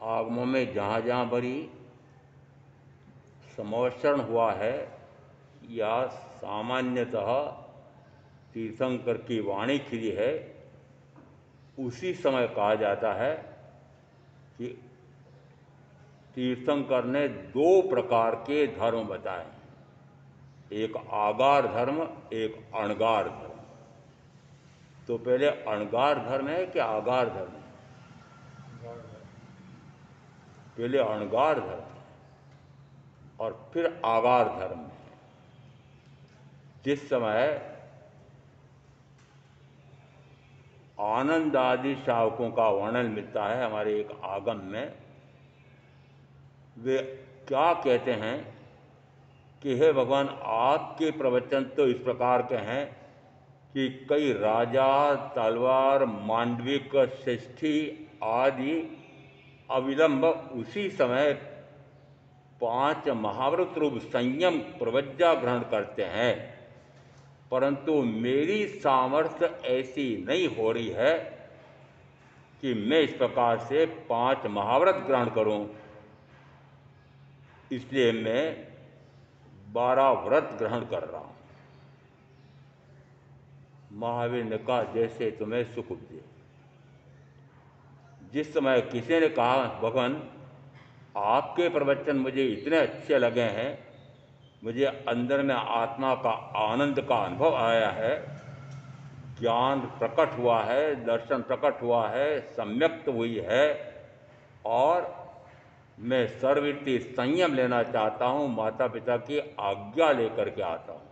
आगमों में जहाँ जहाँ बड़ी समवचरण हुआ है या सामान्यतः तीर्थंकर की वाणी खिली है, उसी समय कहा जाता है कि तीर्थंकर ने दो प्रकार के धर्म बताए, एक आगार धर्म, एक अणगार धर्म। तो पहले अणगार धर्म है कि आगार धर्म है? पहले अणगार धर्म है और फिर आगार धर्म है। जिस समय आनंद आदि श्रावकों का वर्णन मिलता है हमारे एक आगम में, वे क्या कहते हैं कि हे भगवान, आपके प्रवचन तो इस प्रकार के हैं कि कई राजा, तलवार, मांडविक, षष्ठी आदि अविलंब उसी समय 5 महाव्रत रूप संयम प्रवज्जा ग्रहण करते हैं, परंतु मेरी सामर्थ्य ऐसी नहीं हो रही है कि मैं इस प्रकार से 5 महाव्रत ग्रहण करूं, इसलिए मैं 12 व्रत ग्रहण कर रहा हूं। महावीर ने कहा, जैसे तुम्हें सुख उपजे। जिस समय किसी ने कहा, भगवान आपके प्रवचन मुझे इतने अच्छे लगे हैं, मुझे अंदर में आत्मा का आनंद का अनुभव आया है, ज्ञान प्रकट हुआ है, दर्शन प्रकट हुआ है, सम्यक्त हुई है, और मैं सर्ववृत्ति संयम लेना चाहता हूँ, माता पिता की आज्ञा लेकर के आता हूँ।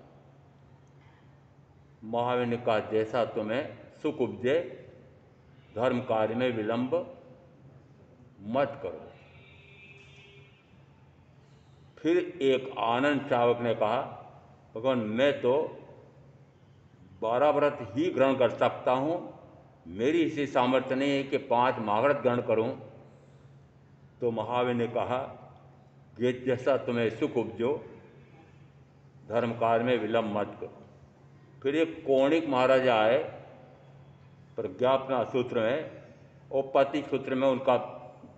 महावीर ने कहा, जैसा तुम्हें सुख उपजे, धर्म कार्य में विलंब मत करो। फिर एक आनंद चावक ने कहा, भगवान मैं तो 12 व्रत ही ग्रहण कर सकता हूँ, मेरी इसी सामर्थ्य नहीं है कि 5 महाव्रत ग्रहण करूँ। तो महावीर ने कहा, ये जैसा तुम्हें सुख उपजो, धर्म कार्य में विलंब मत करो। फिर एक कौणिक महाराजा आए, प्रज्ञापना सूत्र में, औपतिक सूत्र में उनका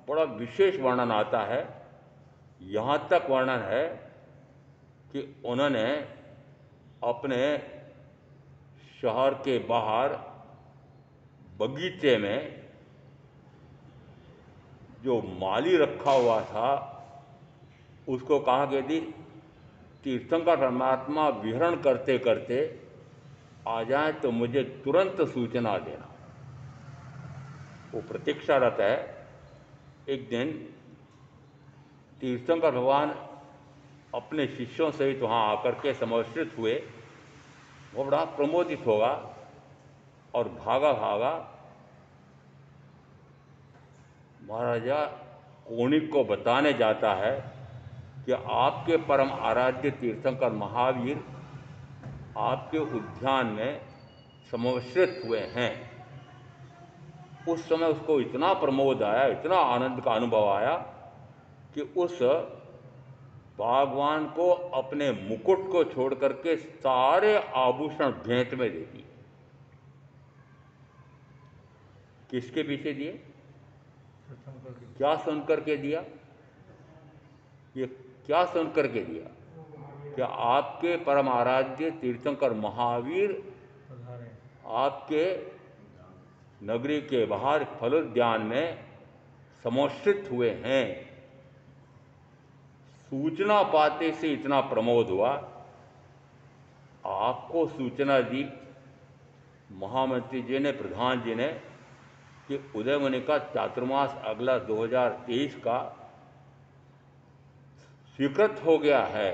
बड़ा विशेष वर्णन आता है। यहाँ तक वर्णन है कि उन्होंने अपने शहर के बाहर बगीचे में जो माली रखा हुआ था, उसको कहा कि यदि तीर्थंकर परमात्मा विहरण करते करते आ जाए तो मुझे तुरंत सूचना देना। वो प्रतीक्षारत है। एक दिन तीर्थंकर भगवान अपने शिष्यों सहित वहाँ आकर के समर्पित हुए। वो बड़ा प्रमोदित होगा और भागा भागा महाराजा कौणिक को बताने जाता है कि आपके परम आराध्य तीर्थंकर महावीर आपके उद्यान में समर्पित हुए हैं। उस समय उसको इतना प्रमोद आया, इतना आनंद का अनुभव आया कि उस भगवान को अपने मुकुट को छोड़ करके सारे आभूषण भेंट में दे दिए। किसके पीछे दिए? क्या सुन करके दिया? ये क्या सुन करके दिया? क्या आपके परम आराध्य तीर्थंकर महावीर आपके नगरी के बाहर फलोद्यान में समर्पित हुए हैं। सूचना पाते से इतना प्रमोद हुआ। आपको सूचना दी महामंत्री जी ने, प्रधान जी ने, कि उदयमुनि का चातुर्मास अगला 2023 का स्वीकृत हो गया है।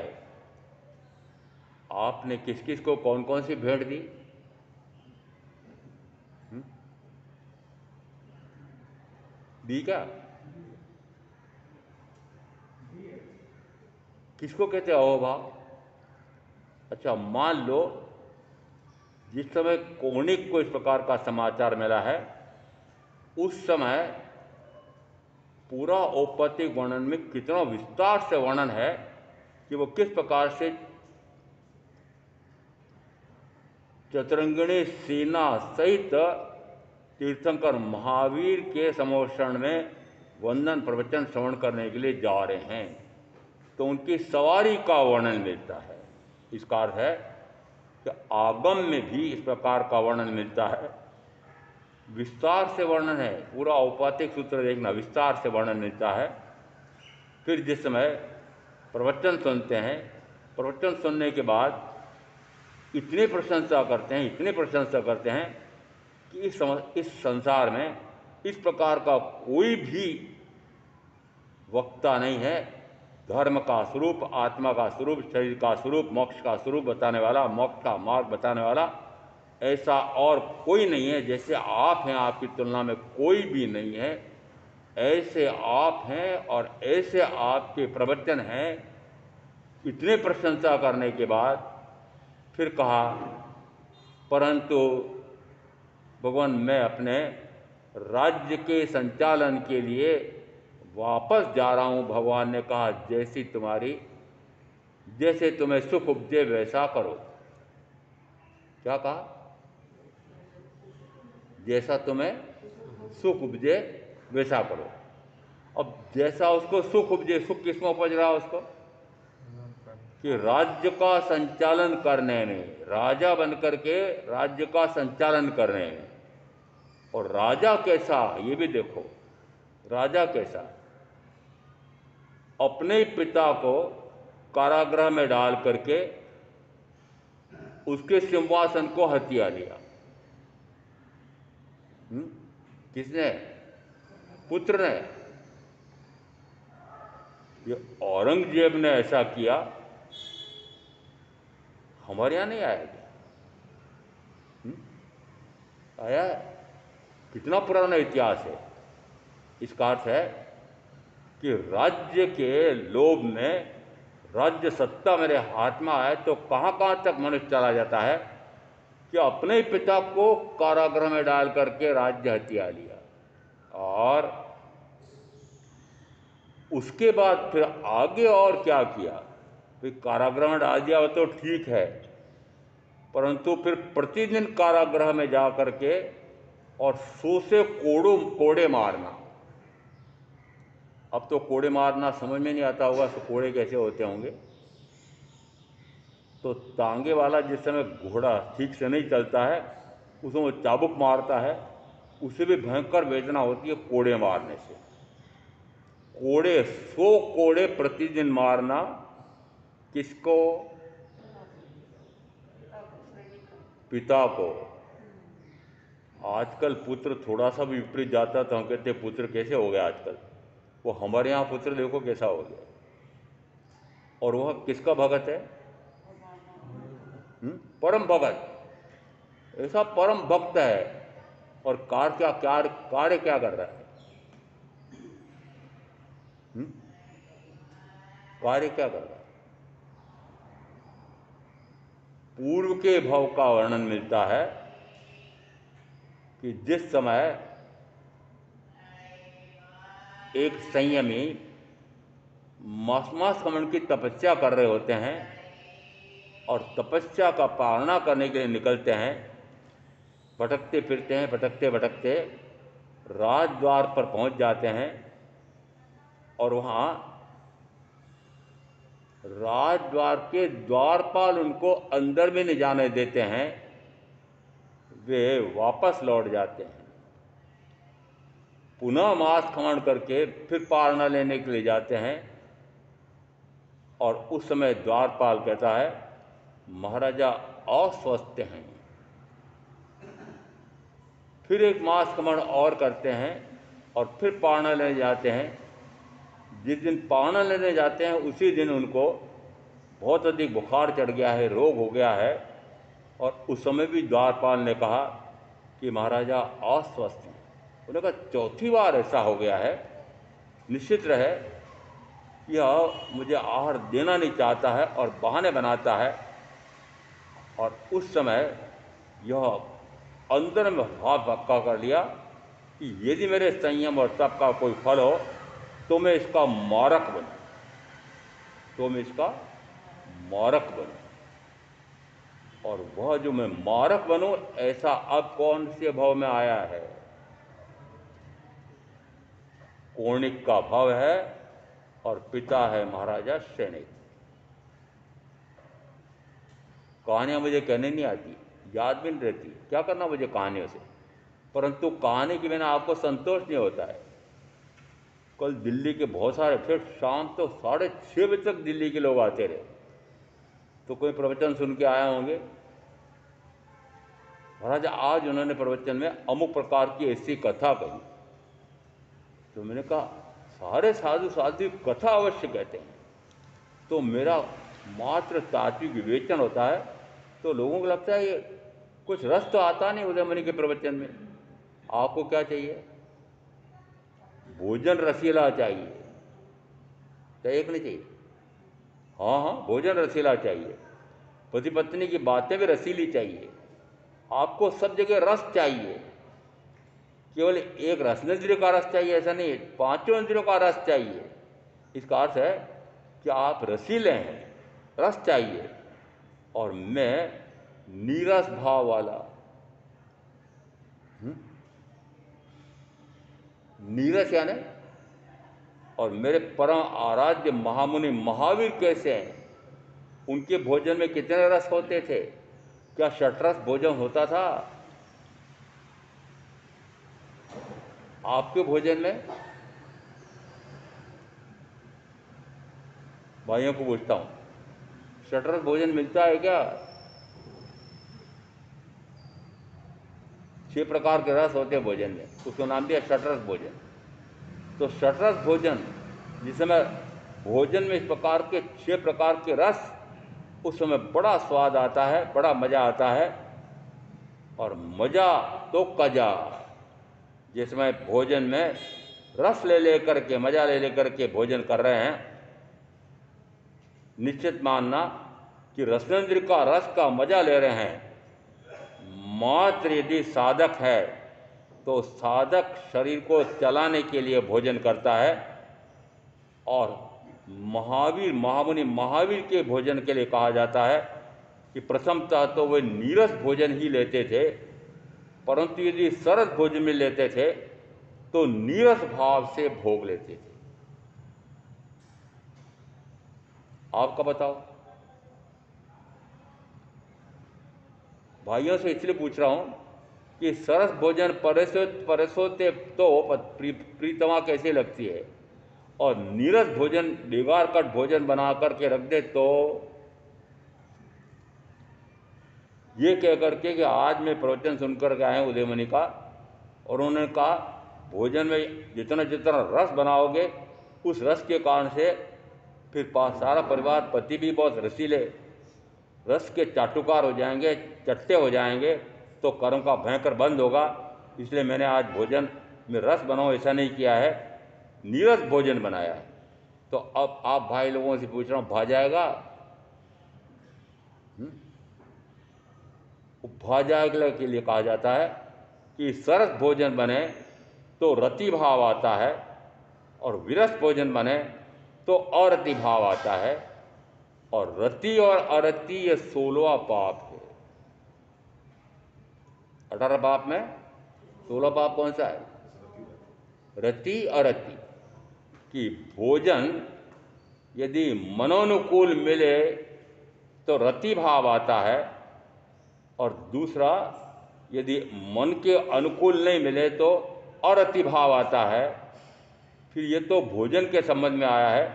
आपने किस किस को कौन कौन सी भेंट दी? दी क्या? किसको कहते अहोभाव? अच्छा, मान लो जिस समय कौणिक को इस प्रकार का समाचार मिला है, उस समय पूरा औपतिक वर्णन में कितना विस्तार से वर्णन है कि वो किस प्रकार से चतुरंगिणी सेना सहित तीर्थंकर महावीर के समोषण में वंदन प्रवचन श्रवण करने के लिए जा रहे हैं। तो उनकी सवारी का वर्णन मिलता है। इसका अर्थ है कि आगम में भी इस प्रकार का वर्णन मिलता है। विस्तार से वर्णन है, पूरा औपतिक सूत्र देखना, विस्तार से वर्णन मिलता है। फिर जिस समय प्रवचन सुनते हैं, प्रवचन सुनने के बाद इतनी प्रशंसा करते हैं, इतनी प्रशंसा करते हैं कि इस संसार में इस प्रकार का कोई भी वक्ता नहीं है, धर्म का स्वरूप, आत्मा का स्वरूप, शरीर का स्वरूप, मोक्ष का स्वरूप बताने वाला, मोक्ष का मार्ग बताने वाला ऐसा और कोई नहीं है। जैसे आप हैं, आपकी तुलना में कोई भी नहीं है, ऐसे आप हैं और ऐसे आपके प्रवचन हैं। इतने प्रशंसा करने के बाद फिर कहा, परंतु भगवान मैं अपने राज्य के संचालन के लिए वापस जा रहा हूँ, भगवान ने कहा, जैसे तुम्हें सुख उपजे वैसा करो। क्या कहा? जैसा तुम्हें सुख उपजे वैसा करो। अब जैसा उसको सुख उपजे, सुख किसमें उपज रहा है उसको? कि राज्य का संचालन करने में, राजा बनकर के राज्य का संचालन करने में। और राजा कैसा, ये भी देखो, राजा कैसा, अपने ही पिता को कारागृह में डाल करके उसके सिंहासन को हथिया लिया। किसने? पुत्र ने। ये औरंगजेब ने ऐसा किया, हमारे यहां नहीं आया क्या? आया है। कितना पुराना इतिहास है। इसका अर्थ है कि राज्य के लोभ में, राज्य सत्ता मेरे हाथ में आए तो कहां कहां तक मनुष्य चला जाता है कि अपने ही पिता को कारागृह में डाल करके राज्य हथिया लिया। और उसके बाद फिर आगे और क्या किया? फिर कारागृह में डाल दिया वो तो ठीक है, परंतु फिर प्रतिदिन कारागृह में जा करके और 100 से कोड़े मारना। अब तो कोड़े मारना समझ में नहीं आता होगा, तो कोड़े कैसे होते होंगे। तो तांगे वाला जिस समय घोड़ा ठीक से नहीं चलता है, उसमें वो चाबुक मारता है, उसे भी भयंकर वेदना होती है कोड़े मारने से। कोड़े, 100 कोड़े प्रतिदिन मारना। किसको? पिता को। आजकल पुत्र थोड़ा सा भी विपरीत जाता तो हम कहते पुत्र कैसे हो गया आजकल। वो हमारे यहाँ पुत्र देखो कैसा हो गया। और वह किसका भगत है? परम भगत। ऐसा परम भक्त है, और कार्य क्या कर रहा है? कार्य क्या कर रहा है? पूर्व के भाव का वर्णन मिलता है कि जिस समय एक संयमी मास कमंड की तपस्या कर रहे होते हैं और तपस्या का पालना करने के लिए निकलते हैं, भटकते फिरते हैं, भटकते भटकते राजद्वार पर पहुंच जाते हैं, और वहाँ राजद्वार के द्वारपाल उनको अंदर भी नहीं जाने देते हैं। वे वापस लौट जाते हैं, पुनः मांस खमन करके फिर पालना लेने के लिए जाते हैं। और उस समय द्वारपाल कहता है, महाराजा अस्वस्थ हैं। फिर एक मांस खमन और करते हैं और फिर पालना लेने जाते हैं। जिस दिन पालना लेने जाते हैं उसी दिन उनको बहुत अधिक बुखार चढ़ गया है, रोग हो गया है। और उस समय भी द्वारपाल ने कहा कि महाराजा अस्वस्थ हैं। उन्होंने कहा चौथी बार ऐसा हो गया है, निश्चित रहे यह मुझे आहार देना नहीं चाहता है और बहाने बनाता है। और उस समय यह अंदर में हाथ पक्का कर लिया कि यदि मेरे संयम और तप का कोई फल हो तो मैं इसका मारक बनूं, और वह जो मैं मारक बनूं, ऐसा अब कौन से भाव में आया है? कौणिक का भाव है, और पिता है महाराजा सैनिक। कहानियां मुझे कहने नहीं आती, याद भी नहीं रहती, क्या करना मुझे कहानियों से। परंतु कहानी के बिना आपको संतोष नहीं होता है। कल दिल्ली के बहुत सारे, फिर शाम तो 6:30 बजे तक दिल्ली के लोग आते रहे। तो कोई प्रवचन सुन के आया होंगे, महाराज आज उन्होंने प्रवचन में अमुक प्रकार की ऐसी कथा कही। तो मैंने कहा सारे साधु साध्वी कथा अवश्य कहते हैं, तो मेरा मात्र तात्विक विवेचन होता है। तो लोगों को लगता है ये कुछ रस तो आता नहीं उदय मुनि के प्रवचन में। आपको क्या चाहिए? भोजन रसीला चाहिए, चाहिए कि नहीं चाहिए? हाँ, भोजन रसीला चाहिए। पति पत्नी की बातें भी रसीली चाहिए। आपको सब जगह रस चाहिए। केवल एक रसनेंद्रिय का रस चाहिए ऐसा नहीं, पांचों इंद्रियों का रस चाहिए। इसका अर्थ है कि आप रसीले हैं, रस चाहिए, और मैं नीरस भाव वाला। नीरस यानी, और मेरे परम आराध्य महामुनि महावीर कैसे हैं? उनके भोजन में कितने रस होते थे? क्या षटरस भोजन होता था? आपके भोजन में? भाइयों को पूछता हूं, षटरस भोजन मिलता है क्या? 6 प्रकार के रस होते हैं भोजन में, उसको नाम दिया षटरस भोजन। तो षटरस भोजन, जिस समय भोजन में इस प्रकार के 6 प्रकार के रस, उस समय बड़ा स्वाद आता है, बड़ा मजा आता है। और मजा तो कजा, जिस समय भोजन में रस ले लेकर के, मजा ले लेकर के भोजन कर रहे हैं, निश्चित मानना कि रसनेंद्र का रस का मजा ले रहे हैं। मात्र यदि साधक है तो साधक शरीर को चलाने के लिए भोजन करता है, और महावीर महामुनि महावीर के भोजन के लिए कहा जाता है कि प्रथमतः तो वे नीरस भोजन ही लेते थे, परंतु यदि सरस भोजन में लेते थे तो नीरस भाव से भोग लेते थे। आपका बताओ। भाइयों से इसलिए पूछ रहा हूं कि सरस भोजन परसोते तो प्रीतमा कैसे लगती है, और नीरस भोजन बेगार कट भोजन बना करके रख दे तो ये कह करके कि आज मैं प्रवचन सुनकर के आए उदयमणि का, और उन्होंने कहा भोजन में जितना जितना रस बनाओगे उस रस के कारण से फिर सारा परिवार, पति भी बहुत रसीले, रस के चाटुकार हो जाएंगे, चट्टे हो जाएंगे, तो कर्म का भयंकर बंद होगा। इसलिए मैंने आज भोजन में रस बनाओ ऐसा नहीं किया है, नीरस भोजन बनाया है। तो अब आप भाई लोगों से पूछ रहा हूँ, भा जाएगा? भा जाएगा के लिए कहा जाता है कि सरस भोजन बने तो रति भाव आता है, और विरस भोजन बने तो अरति भाव आता है। और रति और अरति ये 16वां पाप है। 18 पाप में 16 पाप कौन सा है? रति अरति। कि भोजन यदि मनोनुकूल मिले तो रति भाव आता है, और दूसरा यदि मन के अनुकूल नहीं मिले तो अरति भाव आता है। फिर ये तो भोजन के संबंध में आया है,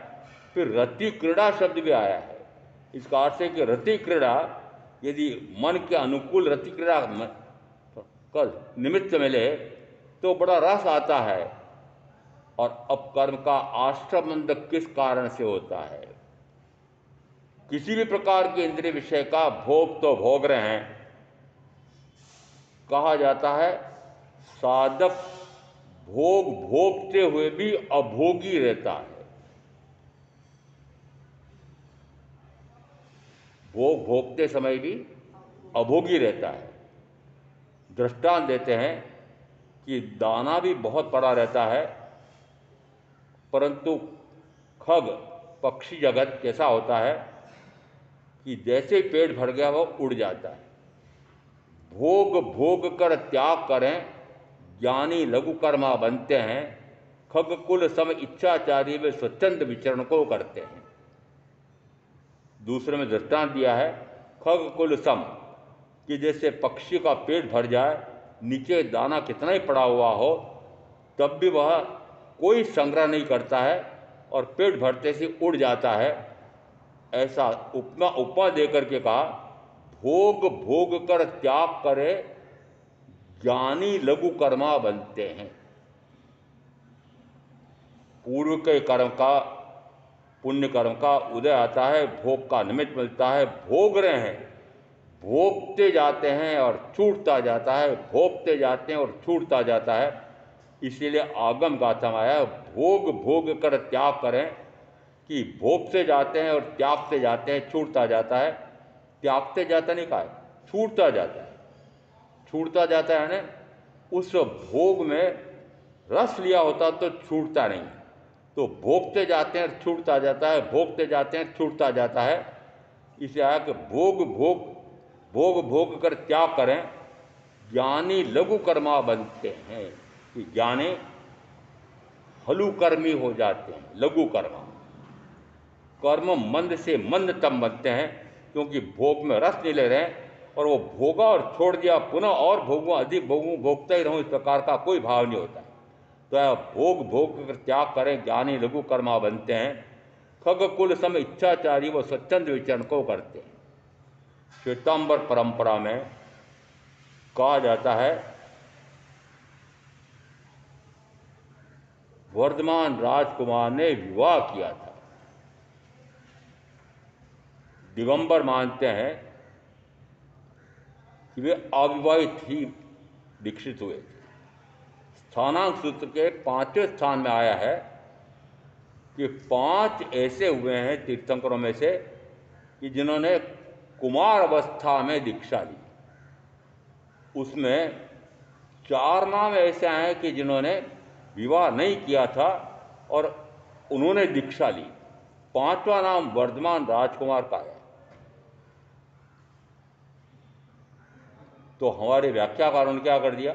फिर रति क्रीड़ा शब्द भी आया है। इसका अर्थ है कि रति क्रीड़ा, यदि मन के अनुकूल रति क्रीड़ा कल निमित्त मिले तो बड़ा रस आता है। और अब कर्म का आश्रमबंध किस कारण से होता है? किसी भी प्रकार के इंद्रिय विषय का भोग तो भोग रहे हैं। कहा जाता है साधक भोग भोगते हुए भी अभोगी रहता है। भोग भोगते समय भी अभोगी रहता है। दृष्टांत देते हैं कि दाना भी बहुत पड़ा रहता है, परंतु खग पक्षी जगत कैसा होता है कि जैसे ही पेट भर गया वो उड़ जाता है। भोग भोग कर त्याग करें, ज्ञानी लघु कर्मा बनते हैं। खग कुल सम इच्छाचारी वे स्वच्छंद विचरण को करते हैं। दूसरे में दृष्टांत दिया है खग कुल सम, कि जैसे पक्षी का पेट भर जाए, नीचे दाना कितना ही पड़ा हुआ हो, तब भी वह कोई संग्रह नहीं करता है और पेट भरते से उड़ जाता है। ऐसा उपमा दे करके कहा भोग भोग कर त्याग करे, ज्ञानी लघु कर्मा बनते हैं। पूर्व के कर्म का, पुण्य कर्म का उदय आता है, भोग का निमित्त मिलता है, भोग रहे हैं, भोगते जाते हैं और छूटता जाता है, भोगते जाते हैं और छूटता जाता है। इसीलिए आगम गाथा में आया भोग भोग कर त्याग करें, कि भोगते जाते हैं और त्यागते जाते हैं, छूटता जाता है। त्यागते जाता नहीं कहा है, छूटता जाता है। छूटता जाता है ना, उस भोग में रस लिया होता तो छूटता नहीं, तो भोगते जाते हैं छूटता जाता है, भोगते जाते हैं छूटता जाता है। इसलिए आया कि भोग भोग भोग भोग कर त्याग करें, ज्ञानी लघु कर्मा बनते हैं। कि ज्ञानी हलु कर्मी हो जाते हैं, लघु कर्मा। कर्म मंद से मंद तब बनते हैं क्योंकि भोग में रस नहीं ले रहे हैं, और वो भोगा और छोड़ दिया, पुनः और भोगूं, अधिक भोगूं, भोगता ही रहूं, इस प्रकार का कोई भाव नहीं होता है। तो भोग भोग कर त्याग करें, ज्ञानी लघु कर्मा बनते हैं। खग कुल सम इच्छाचारी वो स्वच्छंद विचरण को करते हैं। श्वेतांबर परंपरा में कहा जाता है, वर्धमान राजकुमार ने विवाह किया था। दिगंबर मानते हैं कि वे अविवाहित ही दीक्षित हुए थे। स्थानांक सूत्र के 5वें स्थान में आया है कि 5 ऐसे हुए हैं तीर्थंकरों में से कि जिन्होंने कुमार अवस्था में दीक्षा ली। उसमें 4 नाम ऐसे आए कि जिन्होंने विवाह नहीं किया था और उन्होंने दीक्षा ली। 5वां नाम वर्धमान राजकुमार का है। तो हमारे व्याख्याकारों ने क्या कर दिया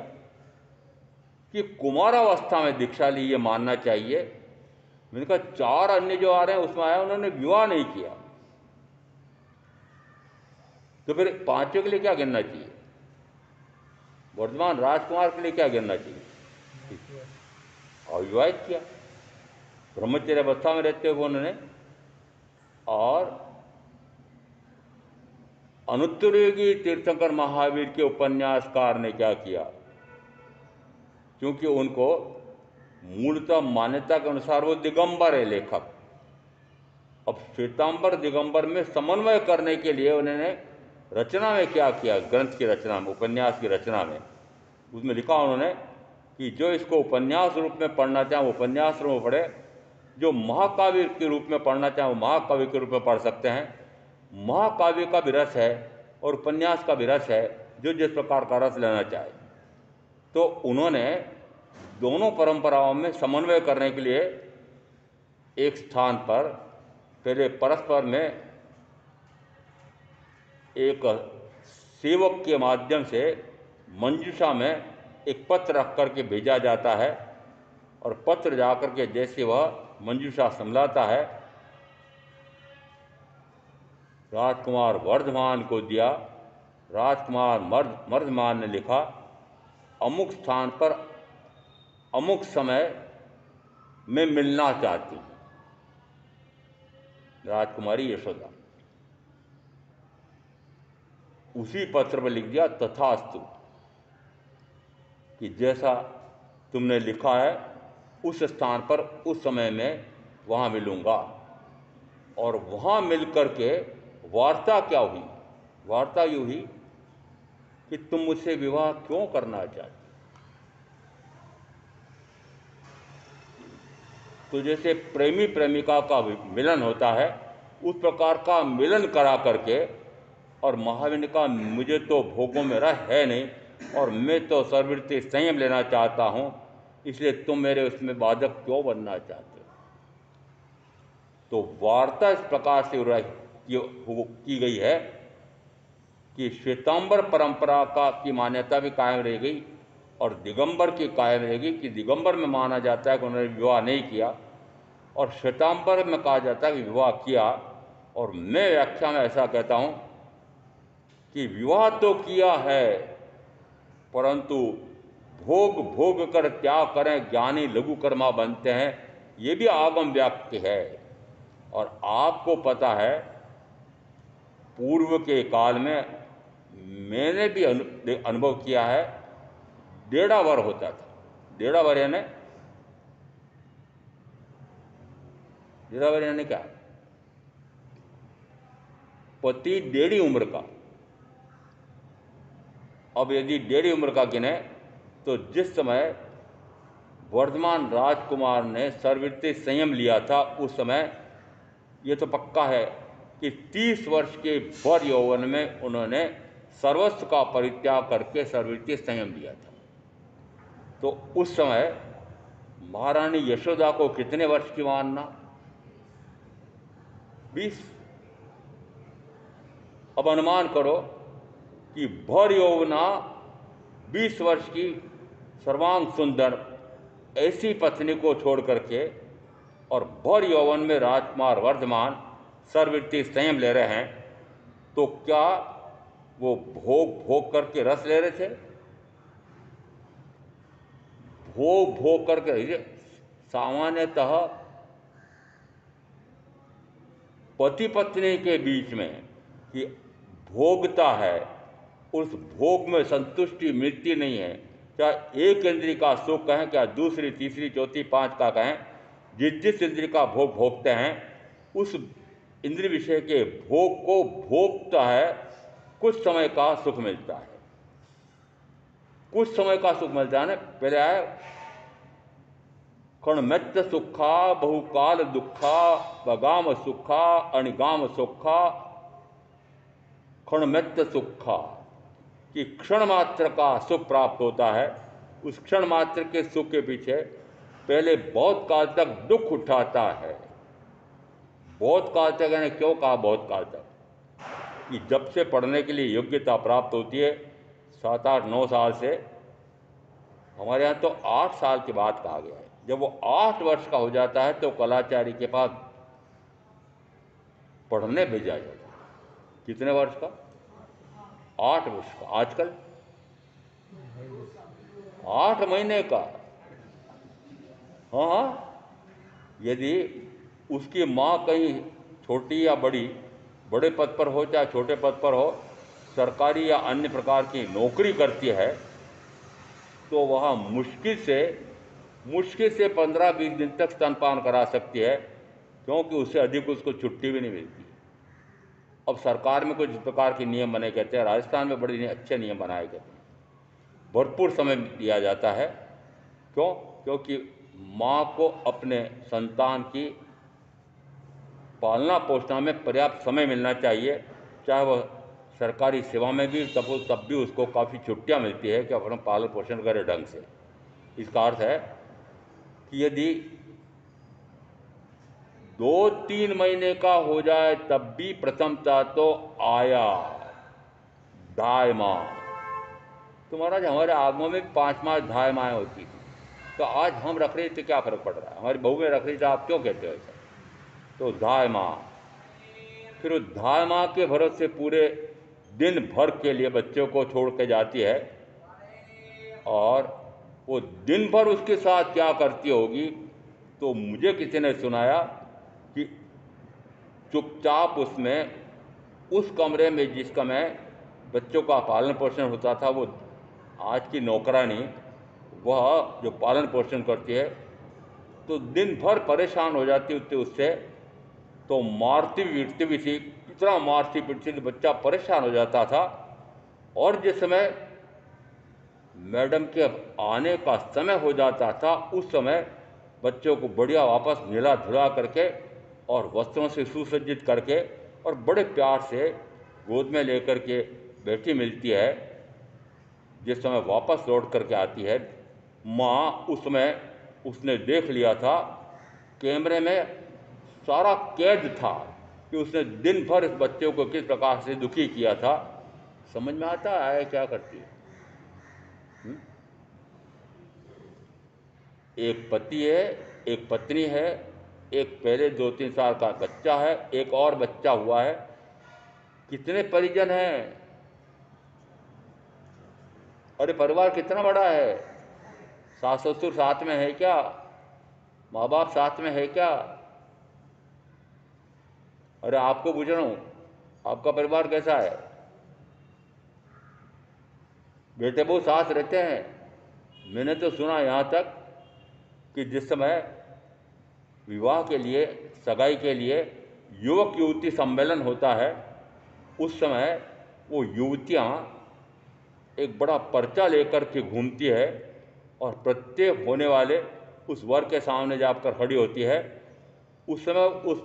कि कुमारावस्था में दीक्षा ली, ये मानना चाहिए। मैंने कहा 4 अन्य जो आ रहे हैं उसमें आया उन्होंने विवाह नहीं किया, तो फिर 5वें के लिए क्या गिनना चाहिए? वर्धमान राजकुमार के लिए क्या गिनना चाहिए? अविवाहित किया, ब्रह्मचर्य अवस्था में रहते हुए उन्होंने। और अनुत्तरयोगी तीर्थंकर महावीर के उपन्यासकार ने क्या किया, क्योंकि उनको मूलतः मान्यता के अनुसार वो दिगंबर है लेखक। अब श्वेतांबर दिगंबर में समन्वय करने के लिए उन्होंने रचना में क्या किया, ग्रंथ की रचना में, उपन्यास की रचना में, उसमें लिखा उन्होंने कि जो इसको उपन्यास रूप में पढ़ना चाहे वो उपन्यास रूप में पढ़े, जो महाकाव्य के रूप में पढ़ना चाहे वो महाकाव्य के रूप में पढ़ सकते हैं। महाकाव्य का भी रस है और उपन्यास का भी रस है, जो जिस प्रकार का रस लेना चाहे। तो उन्होंने दोनों परंपराओं में समन्वय करने के लिए एक स्थान पर पहले परस्पर में एक सेवक के माध्यम से मंजूषा में एक पत्र रख करके भेजा जाता है, और पत्र जाकर के जैसे वह मंजूषा संभलाता है, राजकुमार वर्धमान को दिया। राजकुमार वर्धमान ने लिखा, अमुक स्थान पर अमुक समय में मिलना चाहती हूँ, राजकुमारी यशोदा। उसी पत्र पर लिख दिया तथास्तु, कि जैसा तुमने लिखा है उस स्थान पर उस समय में वहाँ मिलूँगा। और वहाँ मिल कर के वार्ता क्या हुई? वार्ता यूँ हुई कि तुम मुझसे विवाह क्यों करना चाहती? तो जैसे प्रेमी प्रेमिका का मिलन होता है, उस प्रकार का मिलन करा करके, और महावीर ने कहा मुझे तो भोगों में रह है नहीं और मैं तो सर्ववृत्ति संयम लेना चाहता हूँ, इसलिए तुम मेरे उसमें बाधक क्यों बनना चाहते हो? तो वार्ता इस प्रकार से की गई है कि श्वेतांबर परंपरा की मान्यता भी कायम रह गई और दिगंबर की कायम रहेगी। कि दिगंबर में माना जाता है कि उन्होंने विवाह नहीं किया, और श्वेतांबर में कहा जाता है कि विवाह किया। और मैं व्याख्या में ऐसा कहता हूँ कि विवाह तो किया है, परंतु भोग भोग कर त्याग करें, ज्ञानी लघु कर्मा बनते हैं, ये भी आगम व्याप्ति है। और आपको पता है पूर्व के काल में मैंने भी अनुभव किया है, डेढ़ावर होता था। डेढ़ावर यानी क्या? पति डेढ़ी उम्र का। अब यदि डेढ़ी उम्र का गिने तो जिस समय वर्धमान राजकुमार ने सर्ववृत्ति संयम लिया था, उस समय ये तो पक्का है कि 30 वर्ष के वर यौवन में उन्होंने सर्वस्व का परित्याग करके सर्ववृत्ति संयम लिया था। तो उस समय महारानी यशोदा को कितने वर्ष की मानना? 20। अब अनुमान करो कि भर यौवना 20 वर्ष की सर्वांग सुंदर ऐसी पत्नी को छोड़ करके और भर यौवन में राजकुमार वर्धमान सर्ववृत्ति संयम ले रहे हैं, तो क्या वो भोग भोग करके रस ले रहे थे? भोग भोग करके सामान्यतः पति पत्नी के बीच में कि भोगता है, उस भोग में संतुष्टि मिलती नहीं है। चाहे एक इंद्री का सुख कहें, क्या दूसरी तीसरी चौथी पांच का कहें, जिस इंद्री का भोग भोगते हैं उस इंद्रिय विषय के भोग को भोगता है, कुछ समय का सुख मिलता है, कुछ समय का सुख मिलता है ना। पहले आए क्षणमेत्य सुखा बहुकाल दुखा बगाम सुखा अणिगाम सुखा क्षणमेत्य सुखा, कि क्षण मात्र का सुख प्राप्त होता है। उस क्षण मात्र के सुख के पीछे पहले बहुत काल तक दुख उठाता है। बहुत काल तक, यानी क्यों कहा बहुत काल तक? कि जब से पढ़ने के लिए योग्यता प्राप्त होती है 7, 8, 9 साल से, हमारे यहाँ तो 8 साल की बात कहा गया है। जब वो 8 वर्ष का हो जाता है तो कलाचारी के पास पढ़ने भेजा जाता है। कितने वर्ष का? 8 वर्ष का। आजकल 8 महीने का। हाँ, यदि उसकी माँ कहीं छोटी या बड़ी, बड़े पद पर हो चाहे छोटे पद पर हो, सरकारी या अन्य प्रकार की नौकरी करती है, तो वह मुश्किल से 15-20 दिन तक स्तनपान करा सकती है, क्योंकि उससे अधिक उसको छुट्टी भी नहीं मिलती। अब सरकार में कुछ प्रकार के नियम बने कहते हैं, राजस्थान में बड़े अच्छे नियम बनाए गए हैं, भरपूर समय दिया जाता है। क्यों? क्योंकि माँ को अपने संतान की पालना पोषण में पर्याप्त समय मिलना चाहिए, चाहे वह सरकारी सेवा में भी तब भी उसको काफ़ी छुट्टियाँ मिलती है कि अपना पालन पोषण करे ढंग से। इसका अर्थ है कि यदि 2-3 महीने का हो जाए तब भी प्रथमता तो आया ढाई माह। तो महाराज हमारे आगमों में 5 माह 2.5 माह होती थी, तो आज हम रख रहे थे, क्या फ़र्क पड़ रहा है? हमारी बहू में रख रही थी, आप क्यों कहते हो ऐसा? तो 2.5 माह, फिर 2.5 माह के भरोसे पूरे दिन भर के लिए बच्चों को छोड़ के जाती है, और वो दिन भर उसके साथ क्या करती होगी? तो मुझे किसी ने सुनाया कि चुपचाप उसमें, उस कमरे में जिस कमरे बच्चों का पालन पोषण होता था, वो आज की नौकरानी वह जो पालन पोषण करती है, तो दिन भर परेशान हो जाती होती उससे, तो मारती पीटती भी थी, इतना मारती पीटती थी, बच्चा परेशान हो जाता था। और जिस समय मैडम के आने का समय हो जाता था, उस समय बच्चों को बढ़िया वापस नहला धुला करके और वस्त्रों से सुसज्जित करके और बड़े प्यार से गोद में लेकर के बैठी मिलती है। जिस समय वापस लौट करके आती है, माँ उस समय उसने देख लिया था, कैमरे में सारा कैद था कि उसने दिन भर इस बच्चे को किस प्रकार से दुखी किया था। समझ में आता है क्या करती है? एक पति है, एक पत्नी है, एक पहले 2-3 साल का बच्चा है, एक और बच्चा हुआ है। कितने परिजन हैं? अरे परिवार कितना बड़ा है? सास ससुर साथ में है क्या? माँ बाप साथ में है क्या? अरे आपको पूछ रहा हूँ, आपका परिवार कैसा है? बेटे बहू साथ रहते हैं? मैंने तो सुना यहाँ तक कि जिस समय विवाह के लिए, सगाई के लिए युवक युवती सम्मेलन होता है, उस समय वो युवतियाँ एक बड़ा पर्चा लेकर के घूमती है और प्रत्येक होने वाले उस वर के सामने जाकर खड़ी होती है। उस समय उस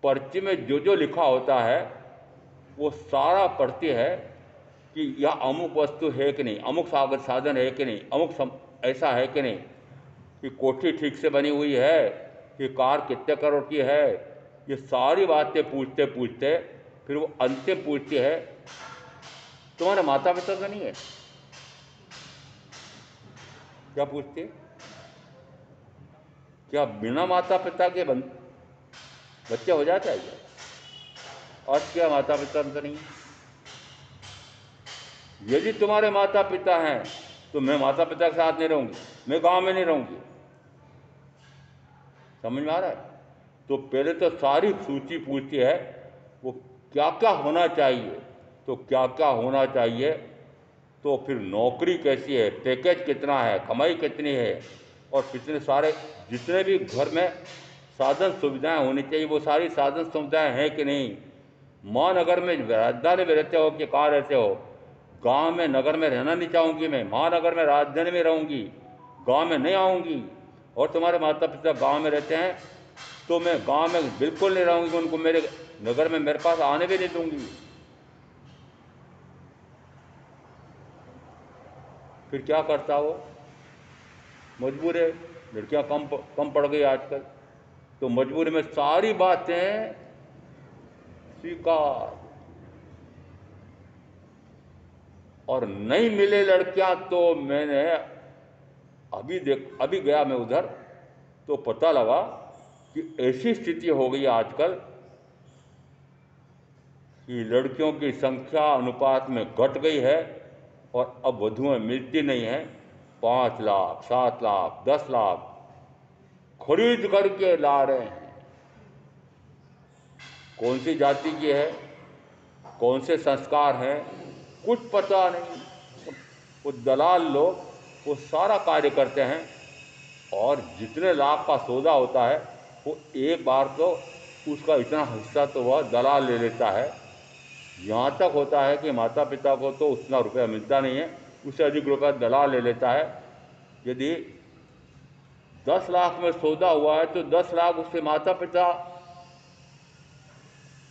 पर्ची में जो जो लिखा होता है वो सारा पढ़ती है कि यह अमुक वस्तु है कि नहीं, अमुक साधन है कि नहीं, अमुक ऐसा है कि नहीं, कि कोठी ठीक से बनी हुई है, कि कार कितने करोड़ की है, ये सारी बातें पूछते पूछते फिर वो अंतिम पूछती है तुम्हारे माता पिता तो नहीं है? क्या पूछती है? क्या बिना माता पिता के बच्चे हो जाते हैं क्या? और क्या माता पिता तो नहीं है? यदि तुम्हारे माता पिता हैं तो मैं माता पिता के साथ नहीं रहूंगी, मैं गांव में नहीं रहूंगी। समझ में आ रहा है? तो पहले तो सारी सूची पूछती है वो क्या क्या होना चाहिए, तो क्या क्या होना चाहिए, तो फिर नौकरी कैसी है, पैकेज कितना है, कमाई कितनी है, और कितने सारे जितने भी घर में साधन सुविधाएं होनी चाहिए वो सारी साधन सुविधाएं हैं कि नहीं। महानगर में राजधानी में रहते हो कि कहाँ रहते हो? गांव में नगर में रहना नहीं चाहूँगी मैं, महानगर में राजधानी में रहूँगी, गांव में नहीं आऊँगी। और तुम्हारे माता पिता गांव में रहते हैं तो मैं गांव में बिल्कुल नहीं रहूँगी, उनको मेरे नगर में मेरे पास आने भी नहीं दूँगी। फिर क्या करता हो? मजबूर है, लड़कियां कम पड़ गई आजकल, तो मजबूरी में सारी बातें स्वीकार। और नहीं मिले लड़कियां तो मैंने अभी गया मैं उधर, तो पता लगा कि ऐसी स्थिति हो गई आजकल कि लड़कियों की संख्या अनुपात में घट गई है और अब वधुएं मिलती नहीं हैं। 5 लाख 7 लाख 10 लाख खरीद करके ला रहे हैं। कौन सी जाति की है, कौन से संस्कार हैं, कुछ पता नहीं। वो दलाल लोग वो सारा कार्य करते हैं और जितने लाख का सौदा होता है वो एक बार तो उसका इतना हिस्सा तो वह दलाल ले लेता है। यहाँ तक होता है कि माता पिता को तो उतना रुपया मिलता नहीं है, उससे अधिक रुपया दलाल ले लेता है। यदि 10 लाख में सौदा हुआ है तो 10 लाख उसके माता पिता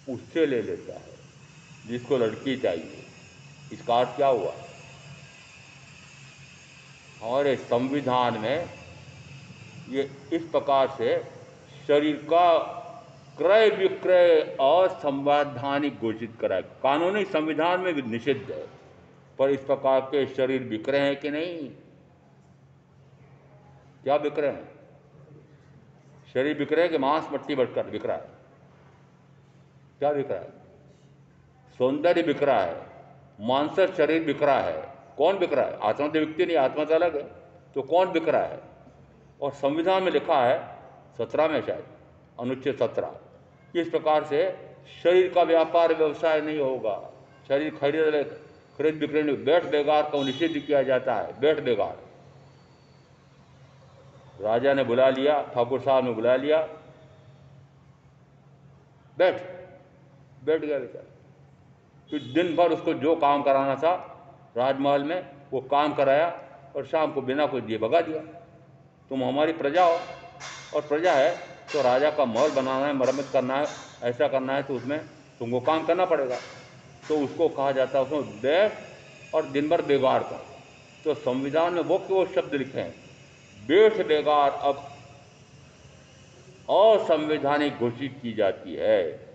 उससे ले लेता है जिसको लड़की चाहिए। इसका अर्थ क्या हुआ? हमारे संविधान में ये इस प्रकार से शरीर का क्रय विक्रय असंवैधानिक घोषित करा है। कानूनी संविधान में भी निषिद्ध है, पर इस प्रकार के शरीर बिक रहे हैं कि नहीं? क्या बिक रहे हैं? शरीर बिक रहे हैं कि मांस मट्टी बढ़कर बिक रहा है? क्या बिक रहा है? सौंदर्य बिक रहा है, मानसिक शरीर बिक रहा है। कौन बिक रहा है? आत्मा तो बिकती नहीं, आत्मा तो अलग है। तो कौन बिक रहा है? और संविधान में लिखा है 17 में शायद अनुच्छेद 17 कि इस प्रकार से शरीर का व्यापार व्यवसाय नहीं होगा। शरीर खरीद बिक्री नहीं। बैठ बेगार को निषिद्ध किया जाता है। बैठ बेगार, राजा ने बुला लिया, ठाकुर साहब ने बुला लिया, बैठ बैठ गया बेचारा। तो दिन भर उसको जो काम कराना था राजमहल में वो काम कराया और शाम को बिना कुछ दिए भगा दिया। तुम हमारी प्रजा हो, और प्रजा है तो राजा का महल बनाना है, मरम्मत करना है, ऐसा करना है तो उसमें तुमको काम करना पड़ेगा। तो उसको कहा जाता है उसमें बैठ और दिन भर बेगार का। तो संविधान में वो शब्द लिखे हैं, बैठ बेगार अब असंवैधानिक घोषित की जाती है।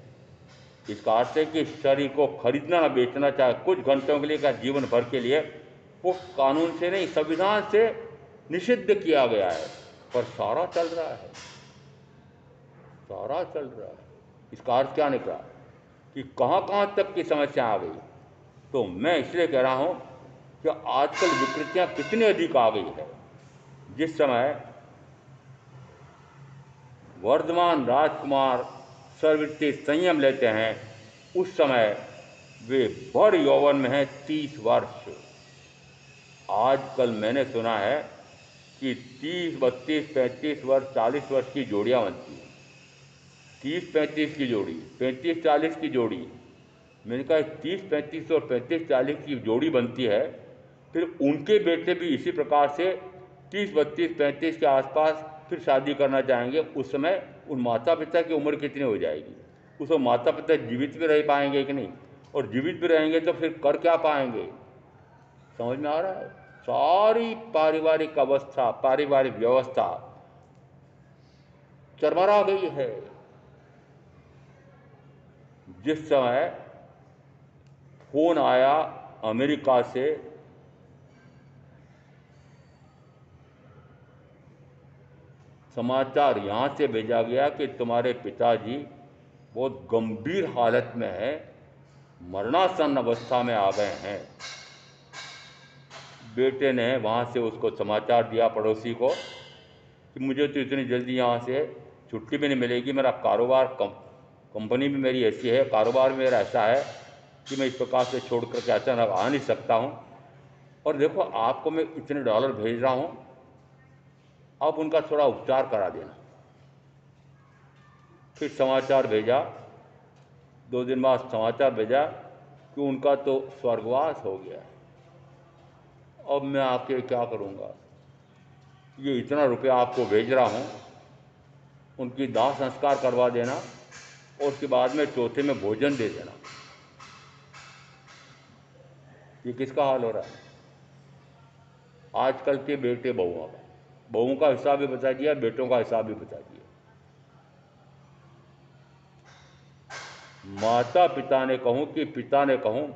इसका अर्थ है कि शरीर को खरीदना ना बेचना, चाहे कुछ घंटों के लिए या जीवन भर के लिए, वो कानून से नहीं संविधान से निषिद्ध किया गया है। पर सारा चल रहा है, सारा चल रहा है। इसका अर्थ क्या निकला कि कहाँ कहाँ तक की समस्या आ गई। तो मैं इसलिए कह रहा हूँ कि आजकल विकृतियाँ कितनी अधिक आ गई है। जिस समय वर्धमान राजकुमार सर्ववृत्ति संयम लेते हैं उस समय वे भर यौवन में हैं 30 वर्ष। आजकल मैंने सुना है कि 30, 32, 35 वर्ष, 40 वर्ष की जोड़ियाँ बनती हैं। 30-35 की जोड़ी, 35-40 की जोड़ी। मैंने कहा 30-35 और 35-40 की जोड़ी बनती है, फिर उनके बेटे भी इसी प्रकार से 30-32-35 के आसपास फिर शादी करना चाहेंगे। उस समय उन माता पिता की उम्र कितनी हो जाएगी? उस वक्त माता पिता जीवित भी रह पाएंगे कि नहीं? और जीवित भी रहेंगे तो फिर कर क्या पाएंगे? समझ में आ रहा है? सारी पारिवारिक अवस्था, पारिवारिक व्यवस्था चरमरा गई है। जिस समय फोन आया अमेरिका से, समाचार यहाँ से भेजा गया कि तुम्हारे पिताजी बहुत गंभीर हालत में हैं, मरणासन अवस्था में आ गए हैं। बेटे ने वहाँ से उसको समाचार दिया, पड़ोसी को, कि मुझे तो इतनी जल्दी यहाँ से छुट्टी भी नहीं मिलेगी, मेरा कारोबार कंपनी भी मेरी ऐसी है, कारोबार में मेरा ऐसा है कि मैं इस प्रकार से छोड़ कर के अचानक आ नहीं सकता हूँ। और देखो आपको मैं इतने डॉलर भेज रहा हूँ, आप उनका थोड़ा उपचार करा देना। फिर समाचार भेजा, 2 दिन बाद समाचार भेजा कि उनका तो स्वर्गवास हो गया। अब मैं आके क्या करूँगा? ये इतना रुपया आपको भेज रहा हूँ, उनकी दाह संस्कार करवा देना और उसके बाद में चौथे में भोजन दे देना। ये किसका हाल हो रहा है? आजकल के बेटे बहुओं का हिसाब भी बता दिया, बेटों का हिसाब भी बता दिया। माता पिता ने कहूँ कि पिता ने कहूँ,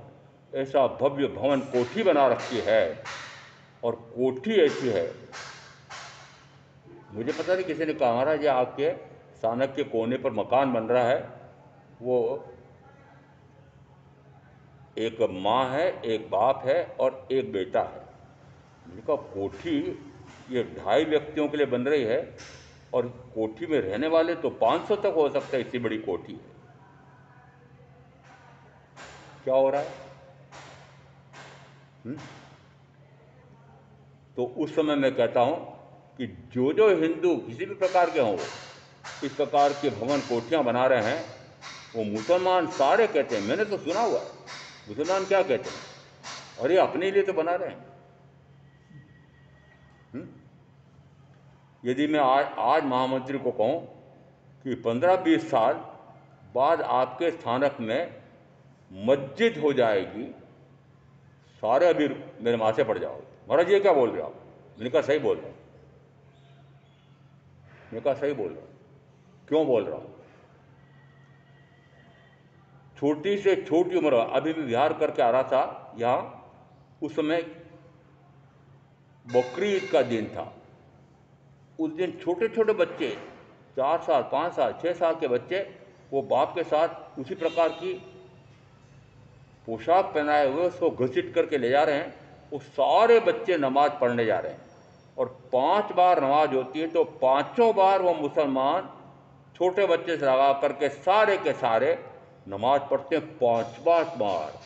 ऐसा भव्य भवन कोठी बना रखी है, और कोठी ऐसी है, मुझे पता नहीं किसी ने कहा महाराज ये आपके सानक के कोने पर मकान बन रहा है, वो एक माँ है, एक बाप है और एक बेटा है। मैंने कहा कोठी ये 2.5 व्यक्तियों के लिए बन रही है, और कोठी में रहने वाले तो 500 तक हो सकता है, इतनी बड़ी कोठी है। क्या हो रहा है? तो उस समय मैं कहता हूँ कि जो हिंदू किसी भी प्रकार के हों, इस प्रकार के भवन कोठियाँ बना रहे हैं, वो मुसलमान सारे कहते हैं, मैंने तो सुना हुआ है, मुसलमान क्या कहते हैं, अरे अपने लिए तो बना रहे हैं। यदि मैं आज महामंत्री को कहूँ कि 15-20 साल बाद आपके स्थानक में मस्जिद हो जाएगी, सारे अभी मेरे माथे पड़ जाओगे, महाराज ये क्या बोल रहे हो आप? मैंने कहा सही बोल रहा हूँ। मैंने कहा सही बोल रहा हूँ। क्यों बोल रहा हूँ? छोटी से छोटी उम्र, अभी मैं विहार करके आ रहा था यहाँ, उस समय बकरी ईद का दिन था। उस दिन छोटे छोटे बच्चे, 4 साल 5 साल 6 साल के बच्चे, वो बाप के साथ उसी प्रकार की पोशाक पहनाए हुए उसको घसीट करके ले जा रहे हैं। वो सारे बच्चे नमाज पढ़ने जा रहे हैं, और 5 बार नमाज होती है, तो 5 बार वो मुसलमान छोटे बच्चे से लगा करके सारे के सारे नमाज पढ़ते हैं 5 बार।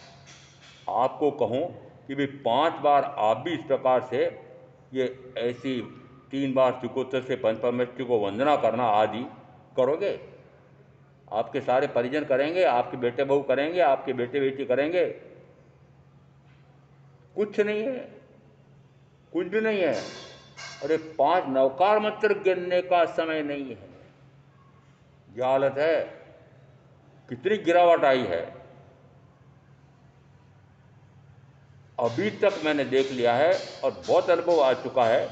आपको कहूँ कि भी 5 बार आप भी इस प्रकार से ये ऐसी 3 बार चुकोत्तर से पंच परमेष्ठी को वंदना करना आदि करोगे, आपके सारे परिजन करेंगे, आपके बेटे बहू करेंगे, आपके बेटे बेटी करेंगे। कुछ नहीं है, कुछ भी नहीं है। अरे 5 नवकार मंत्र गिनने का समय नहीं है। यह हालत है, कितनी गिरावट आई है। अभी तक मैंने देख लिया है और बहुत अनुभव आ चुका है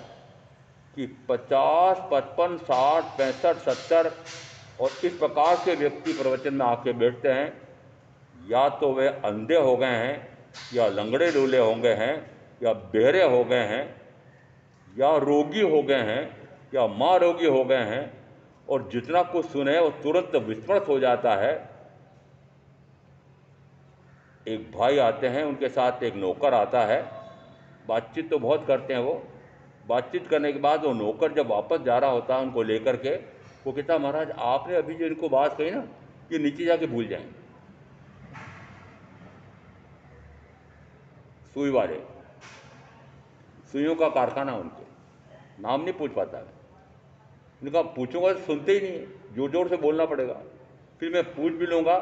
कि 50, 55, 60, 65, 70 और इस प्रकार के व्यक्ति प्रवचन में आके बैठते हैं, या तो वे अंधे हो गए हैं, या लंगड़े लूले हो गए हैं, या बहरे हो गए हैं, या रोगी हो गए हैं, या माँ रोगी हो गए हैं, और जितना कुछ सुने वो तुरंत विस्मृत हो जाता है। एक भाई आते हैं, उनके साथ एक नौकर आता है, बातचीत तो बहुत करते हैं वो। बातचीत करने के बाद वो नौकर जब वापस जा रहा होता है उनको लेकर के, वो कहता महाराज आपने अभी जो इनको बात कही ना, ये नीचे जाके भूल जाएंगे। सुई वाले, सुइयों का कारखाना, उनके नाम नहीं पूछ पाता मैं। उनका पूछूंगा तो सुनते ही नहीं, जोर जोर से बोलना पड़ेगा। फिर मैं पूछ भी लूँगा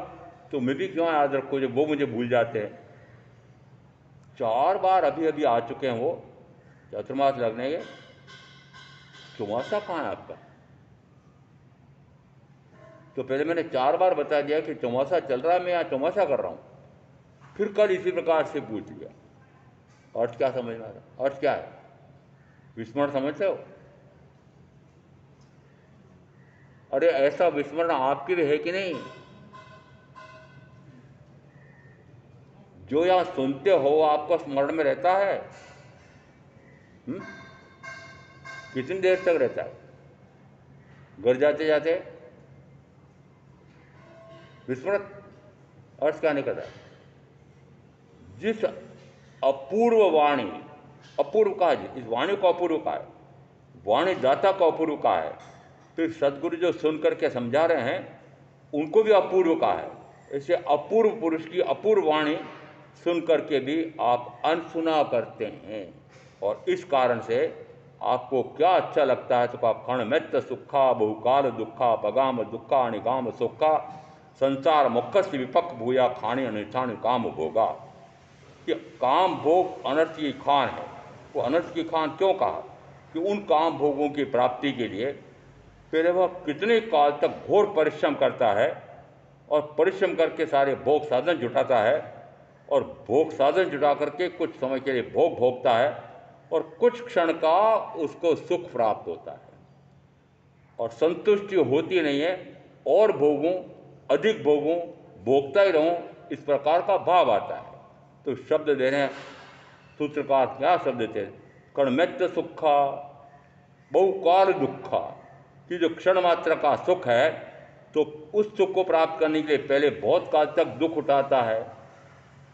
तो मैं भी क्यों याद रखूँ जब वो मुझे भूल जाते हैं। 4 बार अभी अभी आ चुके हैं वो, चतुर्मास लगने के। चौमासा कहाँ है आपका? तो पहले मैंने 4 बार बता दिया कि चौमासा चल रहा है, मैं यहाँ चौमासा कर रहा हूँ। फिर कल इसी प्रकार से पूछ लिया, अर्थ क्या समझ में आ रहा? अर्थ क्या है? विस्मरण समझते हो? अरे ऐसा विस्मरण आपकी भी है कि नहीं? जो यहां सुनते हो आपको स्मरण में रहता है? हुँ? कितनी देर तक रहता है? घर जाते जाते विस्मरण अर्थ क्या निकलता है? जिस अपूर्व वाणी, अपूर्व का है, इस वाणी को अपूर्व का है, वाणी दाता को अपूर्व का है, फिर सदगुरु जो सुन करके समझा रहे हैं उनको भी अपूर्व का है। ऐसे अपूर्व पुरुष की अपूर्व वाणी सुन करके भी आप अनसुना करते हैं, और इस कारण से आपको क्या अच्छा लगता है? तो आप क्षण मित्र सुखा बहुकाल दुखा पगाम दुखा अनिगाम सुखा संसार मुखस्य विपक भूया खाने अनिष्ठान काम भोगा। कि काम भोग अनर्थ की खान है। वो अनर्थ की खान क्यों कहा? कि उन काम भोगों की प्राप्ति के लिए पहले वह कितने काल तक घोर परिश्रम करता है, और परिश्रम करके सारे भोग साधन जुटाता है, और भोग साधन जुटा करके कुछ समय के लिए भोग भोगता है, और कुछ क्षण का उसको सुख प्राप्त होता है, और संतुष्टि होती नहीं है, और भोगों, अधिक भोगों, भोगता ही रहूं, इस प्रकार का भाव आता है। तो शब्द दे रहे हैं सूत्रकार, क्या शब्द देते हैं? कर्मैत्य सुखा बहुकाल दुखा, कि जो क्षण मात्र का सुख है, तो उस सुख को प्राप्त करने के लिए पहले बहुत काल तक दुख उठाता है,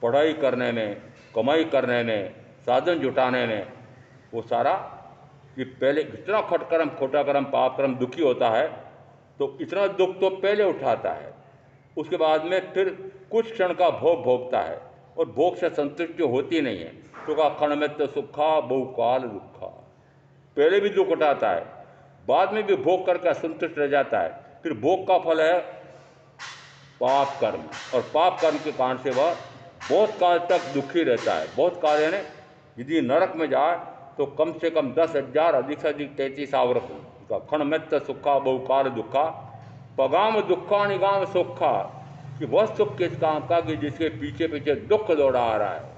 पढ़ाई करने में, कमाई करने में, साधन जुटाने में, वो सारा कि पहले इतना खटकर्म खोटा कर्म पाप कर्म दुखी होता है, तो इतना दुख तो पहले उठाता है। उसके बाद में फिर कुछ क्षण का भोग भोगता है, और भोग से संतुष्टि होती नहीं है, तो का क्षण में तो सुखा बहुकाल दुखा, पहले भी दुख उठाता है, बाद में भी भोग करके असंतुष्ट रह जाता है। फिर भोग का फल है पाप कर्म, और पाप कर्म के कारण से वह बहुत काल तक दुखी रहता है। बहुत काल यानी यदि नरक में जाए तो कम से कम 10,000, अधिक से अधिक 33 आवर्त का क्षण मित्र सुखा बहुकाल दुखा पगाम दुखा निगाम सुखा, कि वह सुख किस काम का कि जिसके पीछे पीछे दुख दौड़ा आ रहा है।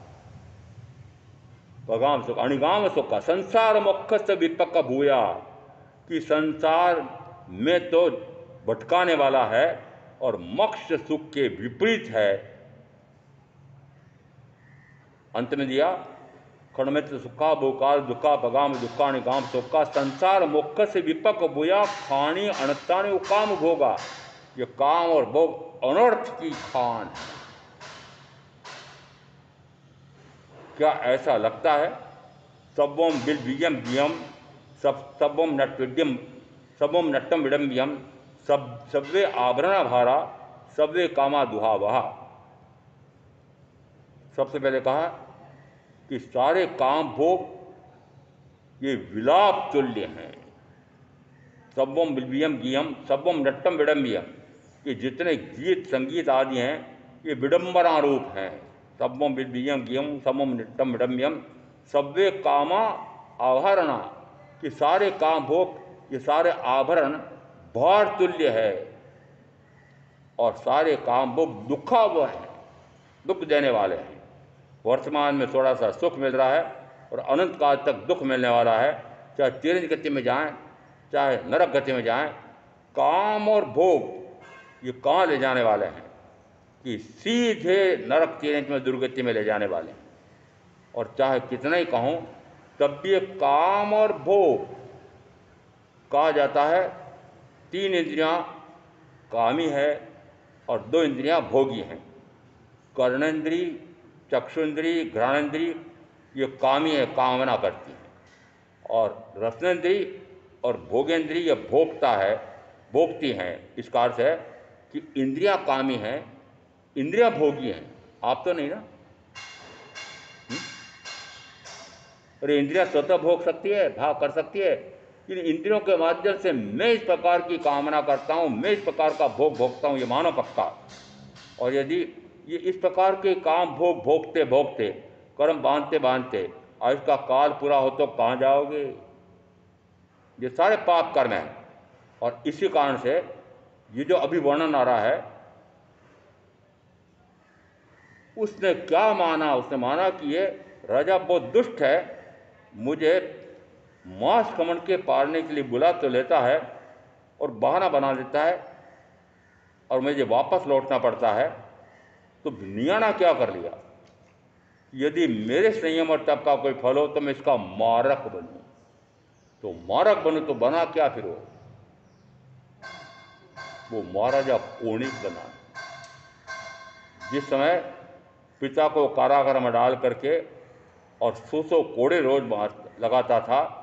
पगाम सुख अणिगाम सुख का संसार मुख से विपक भूया, कि संसार में तो भटकाने वाला है, और मोक्ष सुख के विपरीत है। अंत में दिया क्षणमित्र सुखा बहुकाल दुखा पगाम दुखा निगाम सुखा संसार मुख से विपक भूया खानी अनतानी काम भोगा। ये काम और भोग अनर्थ की खान है। क्या ऐसा लगता है? सबोम बिलबीयम बियम सबोम नटविड्यम सबोम नट्टम विडम्बियम सब्वे आभरण भारा सब्वे कामा दुहावहा। सबसे पहले कहा कि सारे काम भोग ये विलाप तुल्य हैं। सबोम बिलबियम गियम सबोम नट्टम विडम्बियम, कि जितने गीत संगीत आदि हैं ये विडम्बना रूप हैं। सबोम बिलबियम गियम सबोम नट्टम विडम्बियम सब्वे कामा आभरणा, कि सारे काम भोग ये सारे आभरण भार तुल्य है, और सारे काम भोग दुखा हुआ है, दुख देने वाले हैं। वर्तमान में थोड़ा सा सुख मिल रहा है, और अनंत काल तक दुख मिलने वाला है। चाहे तिरंज गति में जाएं, चाहे नरक गति में जाएं, काम और भोग ये कहाँ ले जाने वाले हैं? कि सीधे नरक तिरंज में दुर्गति में ले जाने वाले हैं। और चाहे कितना ही कहूँ तब भी ये काम और भोग कहा जाता है। 3 इंद्रियां कामी है और 2 इंद्रियां भोगी हैं। कर्णेंद्री, चक्षुंद्री, घ्राणेंद्री ये कामी है, कामना करती है, और रसनेंद्री और भोगेंद्री ये भोगता है, भोगती हैं। इस कार से कि इंद्रियां कामी हैं, इंद्रियां भोगी हैं। आप तो नहीं ना? अरे इंद्रियां स्वतः भोग सकती है, भाग कर सकती है, इन इंद्रियों के माध्यम से मैं इस प्रकार की कामना करता हूँ, मैं इस प्रकार का भोग भोगता हूँ, ये मानो पक्का। और यदि ये इस प्रकार के काम भोग भोगते भोगते, कर्म बांधते बांधते आयुष का काल पूरा हो तो कहाँ जाओगे? ये सारे पाप कर्म हैं। और इसी कारण से ये जो अभी वर्णन आ रहा है, उसने क्या माना? उसने माना कि ये राजा बहुत दुष्ट है, मुझे मांस कमन के पालने के लिए बुला तो लेता है और बहाना बना देता है और मुझे वापस लौटना पड़ता है। तो नियाणा क्या कर लिया, यदि मेरे संयम और तप का कोई फल हो तो मैं इसका मारक बनूं। तो मारक बनूं तो बना क्या फिर वो महाराजा कोणिक बना। जिस समय पिता को कारागार में डाल करके और 100 कोड़े रोज लगाता था,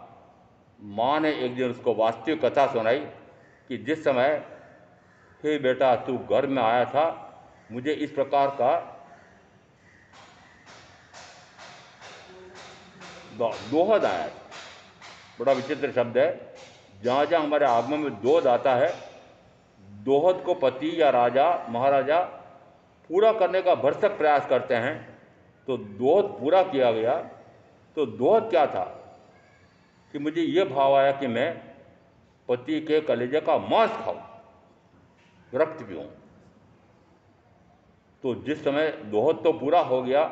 माँ ने एक दिन उसको वास्तविक कथा सुनाई कि जिस समय हे बेटा तू घर में आया था, मुझे इस प्रकार का दोहद आया था। बड़ा विचित्र शब्द है, जहाँ जहाँ हमारे आगमन में दोहद आता है, दोहद को पति या राजा महाराजा पूरा करने का भरसक प्रयास करते हैं। तो दोहद पूरा किया गया। तो दोहद क्या था कि मुझे ये भाव आया कि मैं पति के कलेजे का मांस खाऊं, रक्त पीऊं। तो जिस समय दोहद तो पूरा हो गया,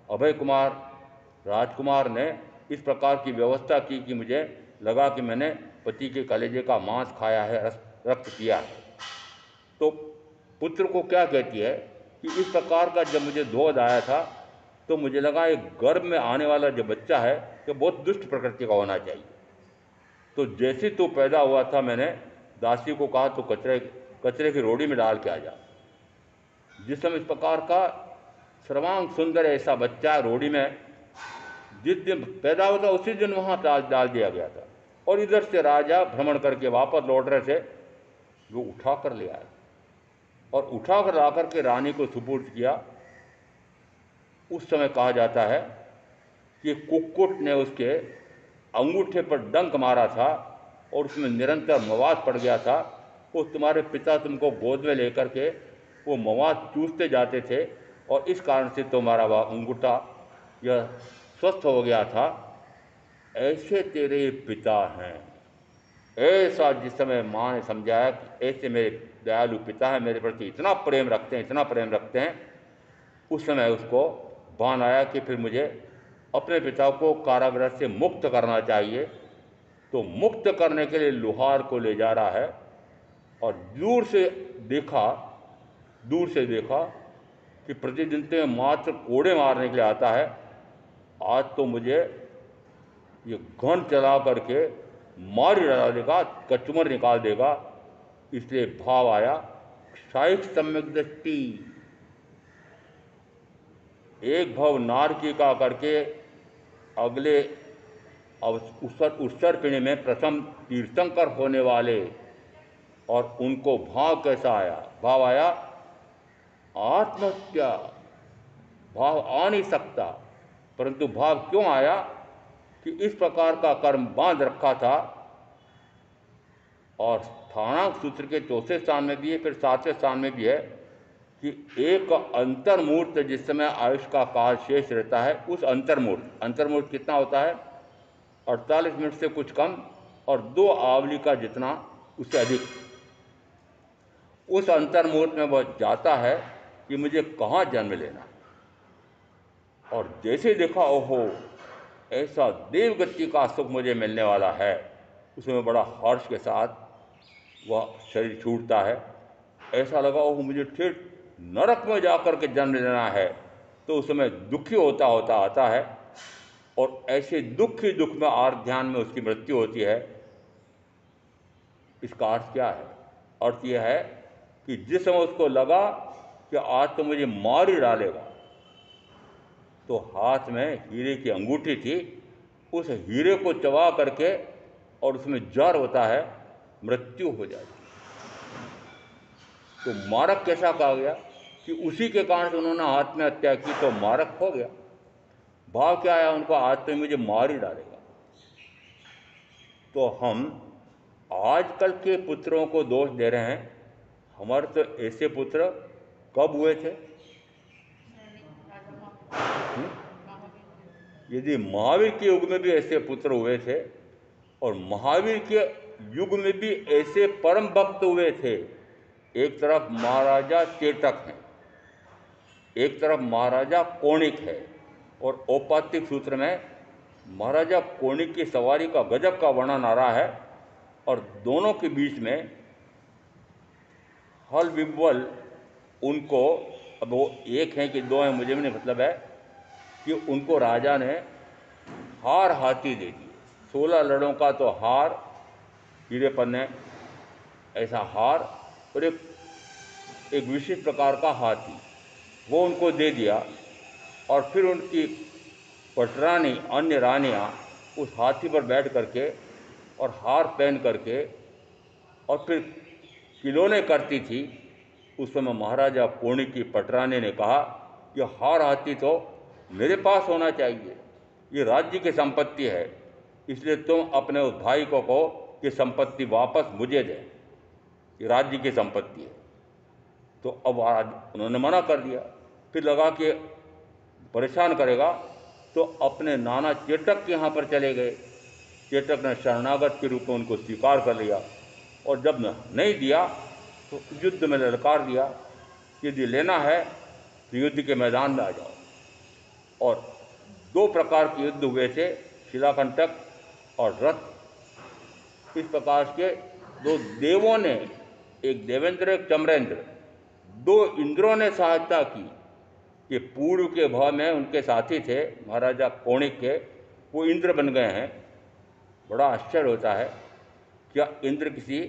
अभय कुमार राजकुमार ने इस प्रकार की व्यवस्था की कि मुझे लगा कि मैंने पति के कलेजे का मांस खाया है, रक्त पिया है। तो पुत्र को क्या कहती है कि इस प्रकार का जब मुझे दोहद आया था तो मुझे लगा एक गर्भ में आने वाला जो बच्चा है कि बहुत दुष्ट प्रकृति का होना चाहिए। तो जैसे तू पैदा हुआ था, मैंने दासी को कहा तो कचरे की रोड़ी में डाल के आ जा। जिस समय इस प्रकार का सर्वांग सुंदर ऐसा बच्चा रोड़ी में जिस दिन पैदा होता उसी दिन वहाँ डाल दिया गया था। और इधर से राजा भ्रमण करके वापस लौट रहे थे, वो उठा कर ले आए और उठा कर ला कर के रानी को सुपुर्द किया। उस समय कहा जाता है कि कुक्कुट ने उसके अंगूठे पर डंक मारा था और उसमें निरंतर मवाद पड़ गया था। वो तुम्हारे पिता तुमको गोद में लेकर के वो मवाद चूसते जाते थे और इस कारण से तुम्हारा वह अंगूठा यह स्वस्थ हो गया था। ऐसे तेरे पिता हैं। ऐसा जिस समय माँ ने समझाया कि ऐसे मेरे दयालु पिता हैं, मेरे प्रति इतना प्रेम रखते हैं, इतना प्रेम रखते हैं, उस समय उसको भान आया कि फिर मुझे अपने पिता को कारागृह से मुक्त करना चाहिए। तो मुक्त करने के लिए लुहार को ले जा रहा है और दूर से देखा कि प्रतिदिन तो मात्र कोड़े मारने के लिए आता है, आज तो मुझे ये गन चला करके मार डाल देगा, कचुमर निकाल देगा। इसलिए भाव आया साइक सम्यक दृष्टि, एक भव नारकी का करके अगले उत्सर पीढ़ी में प्रथम तीर्थंकर होने वाले। और उनको भाव कैसा आया, भाव आया आत्महत्या। भाव आ नहीं सकता, परंतु भाव क्यों आया कि इस प्रकार का कर्म बांध रखा था। और स्थानांक सूत्र के चौथे स्थान में भी है, फिर 7वें स्थान में भी है कि एक अंतर्मूर्त जिस समय आयुष का काल शेष रहता है, उस अंतर्मूर्त कितना होता है 48 मिनट से कुछ कम और 2 आवली का जितना उससे अधिक। उस अंतर्मूर्त में वह जाता है कि मुझे कहाँ जन्म लेना। और जैसे देखा ओहो ऐसा देवगति का सुख मुझे मिलने वाला है, उसमें बड़ा हर्ष के साथ वह शरीर छूटता है। ऐसा लगा ओह मुझे ठीक नरक में जाकर के जन्म लेना है। तो उस समय दुखी होता आता है और ऐसे दुख ही दुख में आर्त ध्यान में उसकी मृत्यु होती है। इसका अर्थ क्या है? अर्थ यह है कि जिस समय उसको लगा कि आज तो मुझे मार ही डालेगा, तो हाथ में हीरे की अंगूठी थी, उस हीरे को चबा करके और उसमें जहर होता है, मृत्यु हो जाती है। तो मारक कैसा कहा गया कि उसी के कारण से उन्होंने आत्महत्या की, तो मारक हो गया। भाव क्या आया उनको, आज तो मुझे मार ही डालेगा। तो हम आजकल के पुत्रों को दोष दे रहे हैं। हमारे तो ऐसे पुत्र कब हुए थे? यदि महावीर के युग में भी ऐसे पुत्र हुए थे और महावीर के युग में भी ऐसे परम भक्त हुए थे। एक तरफ महाराजा चेतक हैं, एक तरफ महाराजा कोणिक है, और औपात्तिक सूत्र में महाराजा कोणिक की सवारी का गजब का वर्णन आ रहा है, और दोनों के बीच में हल विव्वल उनको, अब वो एक हैं कि दो हैं मुझे भी नहीं मतलब है, कि उनको राजा ने हार हाथी दे दिए। 16 लड़ों का तो हार, हीरे पन्ने ऐसा हार, और एक विशिष्ट प्रकार का हाथी, वो उनको दे दिया। और फिर उनकी पटरानी अन्य रानियाँ उस हाथी पर बैठ करके और हार पहन करके और फिर खिलौने करती थी। उस समय महाराजा कोणिक की पटरानी ने कहा कि हार हाथी तो मेरे पास होना चाहिए, ये राज्य की संपत्ति है, इसलिए तुम अपने उस भाई को कहो कि संपत्ति वापस मुझे दे, ये राज्य की संपत्ति है। तो अब उन्होंने मना कर दिया। फिर लगा कि परेशान करेगा, तो अपने नाना चेटक के यहाँ पर चले गए। चेटक ने शरणागत के रूप में उनको स्वीकार कर लिया, और जब नहीं दिया तो युद्ध में ललकार दिया, यदि लेना है तो युद्ध के मैदान में आ जाओ। और 2 प्रकार के युद्ध हुए थे, शिलाकंटक और रथ। इस प्रकार के 2 देवों ने, एक देवेंद्र एक चमरेंद्र, 2 इंद्रों ने सहायता की कि पूर्व के भाव में उनके साथी थे महाराजा कोणिक के, वो इंद्र बन गए हैं। बड़ा आश्चर्य होता है, क्या इंद्र किसी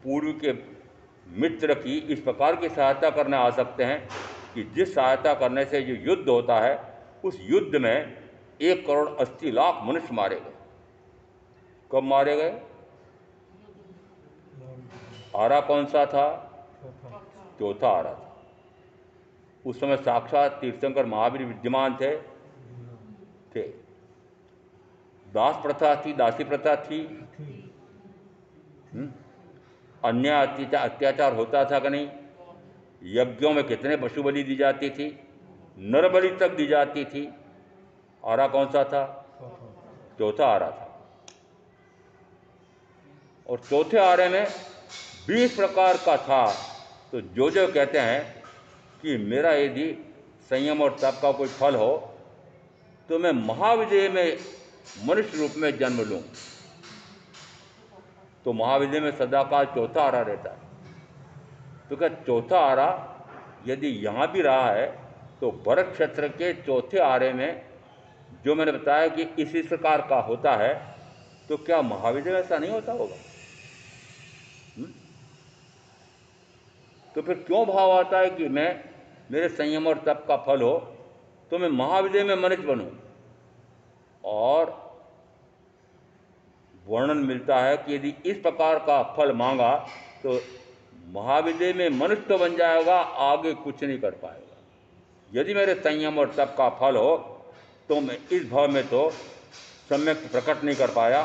पूर्व के मित्र की इस प्रकार की सहायता करने आ सकते हैं कि जिस सहायता करने से जो युद्ध होता है, उस युद्ध में 1,80,00,000 मनुष्य मारे गए। कब मारे गए? आरा कौन सा था? चौथा आरा था। उस समय साक्षात तीर्थंकर महावीर विद्यमान थे। दास प्रथा थी, दासी प्रथा थी। अन्याय अत्याचार होता था कि नहीं? यज्ञों में कितने पशु बलि दी जाती थी, नर बलि तक दी जाती थी। आरा कौन सा था? चौथा आरा था। और चौथे आरे में 20 प्रकार का था। तो जो कहते हैं कि मेरा यदि संयम और तप का कोई फल हो तो मैं महाविजय में मनुष्य रूप में जन्म लूं, तो महाविजय में सदाकाल चौथा आरा रहता है। तो क्या चौथा आरा यदि यहाँ भी रहा है, तो भरत क्षेत्र के चौथे आरे में जो मैंने बताया कि इस प्रकार का होता है, तो क्या महाविजय में ऐसा नहीं होता होगा? तो फिर क्यों भाव आता है कि मैं, मेरे संयम और तप का फल हो तो मैं महाविजय में मनुष्य बनूं? और वर्णन मिलता है कि यदि इस प्रकार का फल मांगा तो महाविजय में मनुष्य तो बन जाएगा, आगे कुछ नहीं कर पाएगा। यदि मेरे संयम और तप का फल हो तो मैं इस भाव में तो सम्यक प्रकट नहीं कर पाया,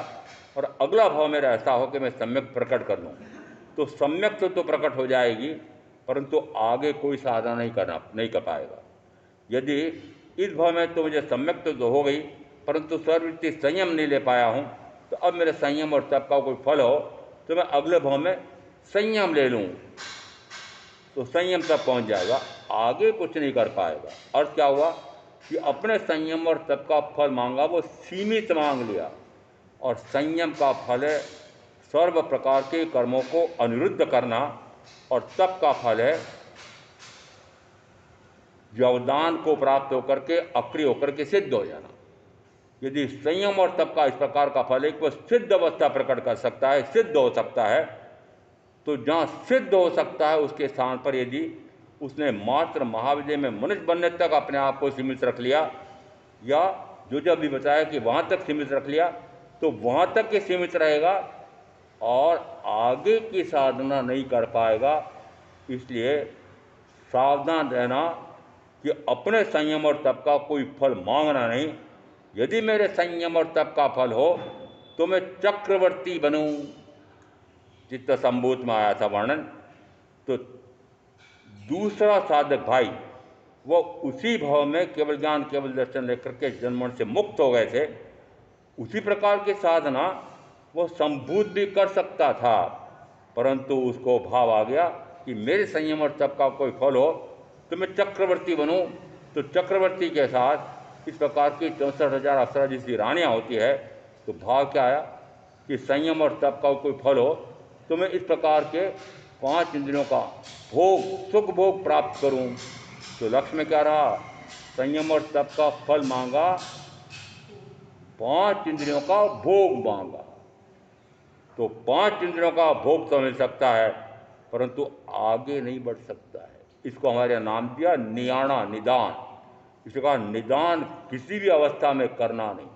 और अगला भाव मेरा ऐसा हो कि मैं सम्यक प्रकट कर लूँ, तो सम्यक तो प्रकट हो जाएगी, परंतु आगे कोई साधना नहीं कर पाएगा। यदि इस भाव में तो मुझे सम्यक तो हो गई, परंतु सर्ववृत्ति संयम नहीं ले पाया हूँ, तो अब मेरे संयम और तप का कोई फल हो तो मैं अगले भाव में संयम ले लूँ, तो संयम तक पहुँच जाएगा, आगे कुछ नहीं कर पाएगा। अर्थ क्या हुआ कि अपने संयम और तप का फल मांगा, वो सीमित मांग लिया। और संयम का फल है सर्व प्रकार के कर्मों को अनिरुद्ध करना, और तप का फल है व्यवधान को प्राप्त होकर के अक्रिय होकर के सिद्ध हो जाना। यदि संयम और तप का इस प्रकार का फल एक वो सिद्ध अवस्था प्रकट कर सकता है, सिद्ध हो सकता है, तो जहाँ सिद्ध हो सकता है उसके स्थान पर यदि उसने मात्र महाविजय में मनुष्य बनने तक अपने आप को सीमित रख लिया, या जो जब भी बताया कि वहाँ तक सीमित रख लिया, तो वहाँ तक ही सीमित रहेगा और आगे की साधना नहीं कर पाएगा। इसलिए सावधान रहना कि अपने संयम और तप का कोई फल मांगना नहीं। यदि मेरे संयम और तप का फल हो तो मैं चक्रवर्ती बनूं। चित्त संभूत में आया था वर्णन। तो दूसरा साधक भाई वो उसी भाव में केवल ज्ञान केवल दर्शन लेकर के जन्मन से मुक्त हो गए थे, उसी प्रकार की साधना वो संभूत भी कर सकता था, परंतु उसको भाव आ गया कि मेरे संयम और तप का कोई फल हो तो मैं चक्रवर्ती बनूं। तो चक्रवर्ती के साथ इस प्रकार की 64,000 अप्सरा जिसकी रानियाँ होती है, तो भाव क्या आया कि संयम और तप का कोई फल हो तो मैं इस प्रकार के 5 इंद्रियों का भोग, सुख भोग प्राप्त करूं। तो लक्ष्य में क्या रहा? संयम और तप का फल मांगा, 5 इंद्रियों का भोग मांगा। तो 5 इंद्रियों का भोग तो मिल सकता है, परंतु आगे नहीं बढ़ सकता है। इसको हमारे यहाँ नाम दिया नियाणा, निदान। इस प्रकार निदान किसी भी अवस्था में करना नहीं।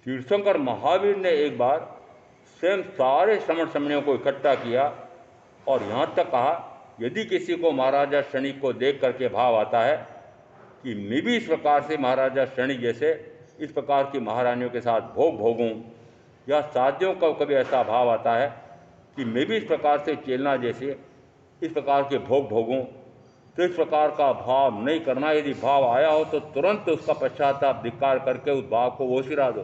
तीर्थंकर महावीर ने एक बार स्वयं सारे श्रमण समणियों को इकट्ठा किया और यहाँ तक कहा, यदि किसी को महाराजा शनि को देख करके भाव आता है कि मैं भी इस प्रकार से महाराजा शनि जैसे इस प्रकार की महारानियों के साथ भोग भोगूं, या साथियों का कभी ऐसा भाव आता है कि मैं भी इस प्रकार से चेलना जैसे इस प्रकार के भोग भोगूं, तो इस प्रकार का भाव नहीं करना। यदि भाव आया हो तो तुरंत उसका पश्चाताप धिक्कार करके उस भाव को ओसिरा दो।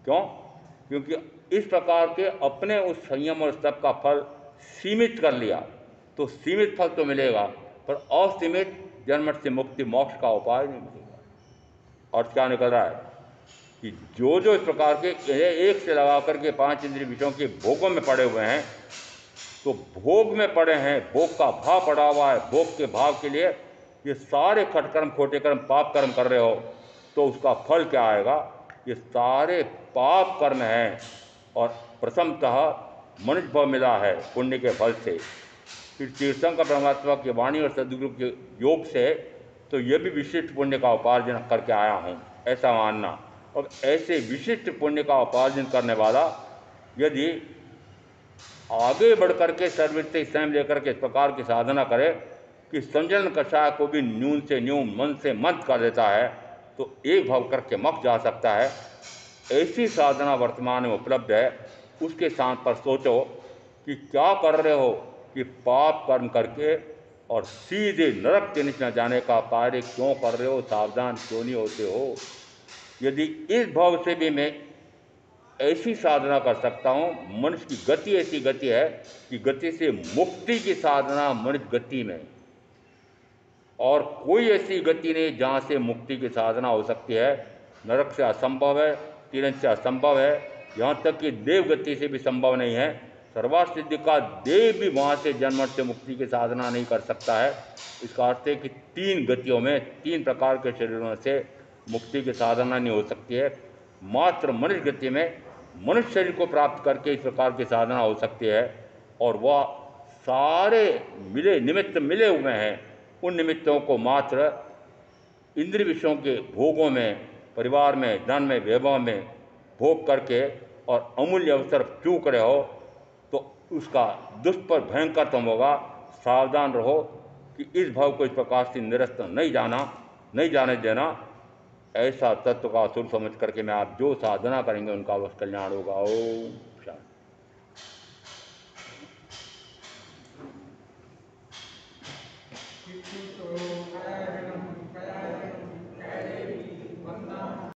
क्यों? क्योंकि इस प्रकार के अपने उस संयम और तप का फल सीमित कर लिया तो सीमित फल तो मिलेगा, पर असीमित जन्म से मुक्ति मोक्ष का उपाय नहीं मिलेगा। और क्या निकल रहा है कि जो जो इस प्रकार के एक से लगा करके 5 इंद्रिय विषयों के भोगों में पड़े हुए हैं, तो भोग में पड़े हैं, भोग का भाव पड़ा हुआ है, भोग के भाव के लिए ये सारे खटकर्म, खोटे कर्म, पाप कर्म कर रहे हो, तो उसका फल क्या आएगा? ये सारे पाप कर्म हैं। और प्रथमतः मनुष्य भाव मिला है पुण्य के फल से, फिर तीर्थंकर परमात्मा की वाणी और सदगुरु के योग से, तो ये भी विशिष्ट पुण्य का उपार्जन करके आया हूँ, ऐसा मानना। और ऐसे विशिष्ट पुण्य का उपार्जन करने वाला यदि आगे बढ़ करके सर्वृत्ति स्वयं लेकर के इस प्रकार की साधना करे कि संजन कषाय को भी न्यून से न्यून, मन से मंद कर देता है, तो एक भाव करके मोक्ष जा सकता है। ऐसी साधना वर्तमान में उपलब्ध है। उसके स्थान पर सोचो कि क्या कर रहे हो कि पाप कर्म करके और सीधे नरक के नीचे न जाने का कार्य क्यों कर रहे हो? सावधान क्यों नहीं होते हो? यदि इस भाव से भी मैं ऐसी साधना कर सकता हूँ, मनुष्य की गति ऐसी गति है कि गति से मुक्ति की साधना मनुष्य गति में, और कोई ऐसी गति नहीं जहाँ से मुक्ति की साधना हो सकती है। नरक से असंभव है, तीरथ से असंभव है, यहाँ तक कि देव गति से भी संभव नहीं है। सर्वासिद्धि का देव भी वहाँ से जन्म से मुक्ति की साधना नहीं कर सकता है। इसका अर्थ है कि 3 गतियों में, 3 प्रकार के शरीरों से मुक्ति की साधना नहीं हो सकती है। मात्र मनुष्य गति में मनुष्य शरीर को प्राप्त करके इस प्रकार की साधना हो सकती है। और वह सारे निमित्त मिले हुए हैं, उन निमित्तों को मात्र इंद्रिय विषयों के भोगों में, परिवार में, धन में, वैभव में भोग करके और अमूल्य अवसर चूक रहे हो, तो उसका दुष्पर भयंकर तुम होगा। सावधान रहो कि इस भाव को इस प्रकार से निरस्त नहीं जाने देना। ऐसा तत्व का असुर समझ करके मैं आप जो साधना करेंगे उनका अवश्य कल्याण होगा। ओम।